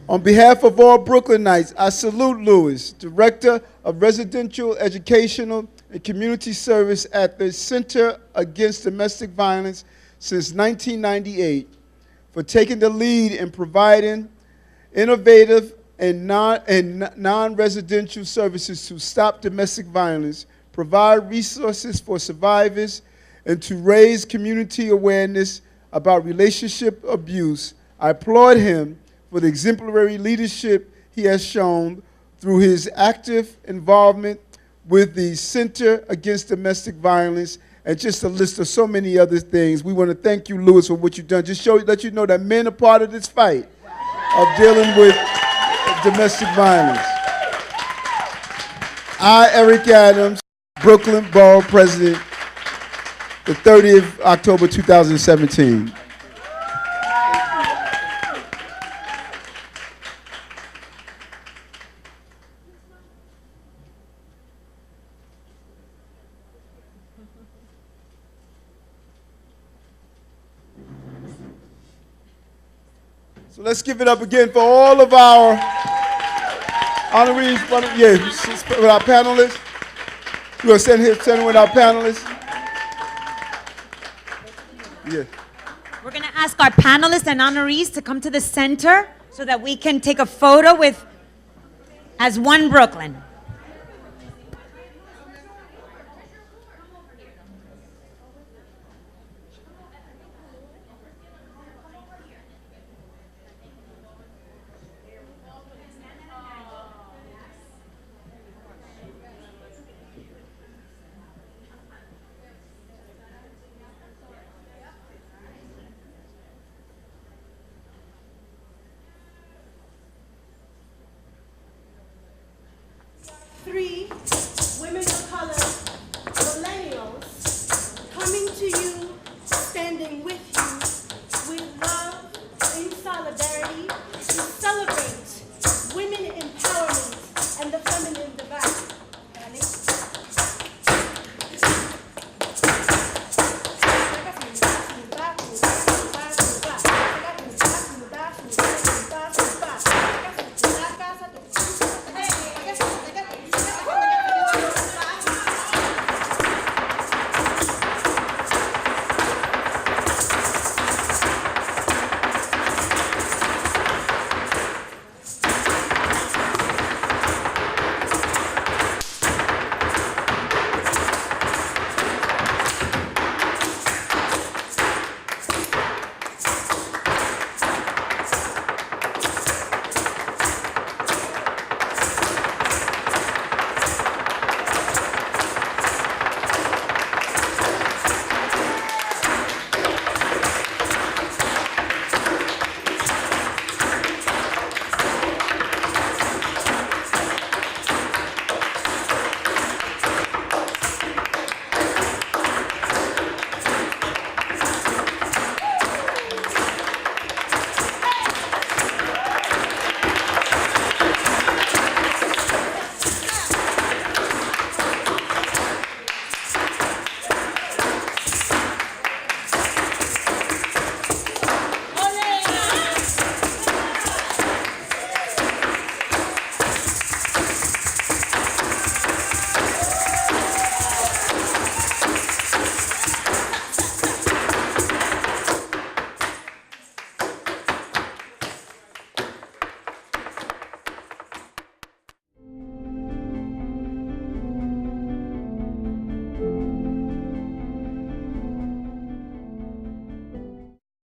On behalf of all Brooklynites, I salute Louis, Director of Residential, Educational, and Community Service at the Center Against Domestic Violence since 1998, for taking the lead in providing innovative and non-residential services to stop domestic violence, provide resources for survivors, and to raise community awareness about relationship abuse. I applaud him for the exemplary leadership he has shown through his active involvement with the Center Against Domestic Violence, and just a list of so many other things. We want to thank you, Louis, for what you've done. Just let you know that men are part of this fight of dealing with domestic violence. I, Eric Adams, Brooklyn Borough President, the 30th of October 2017. So let's give it up again for all of our honorees. Yeah, with our panelists. We're going to stand with our panelists. Yeah. We're going to ask our panelists and honorees to come to the center so that we can take a photo with as one Brooklyn. Three women of color, millennials, coming to you, standing with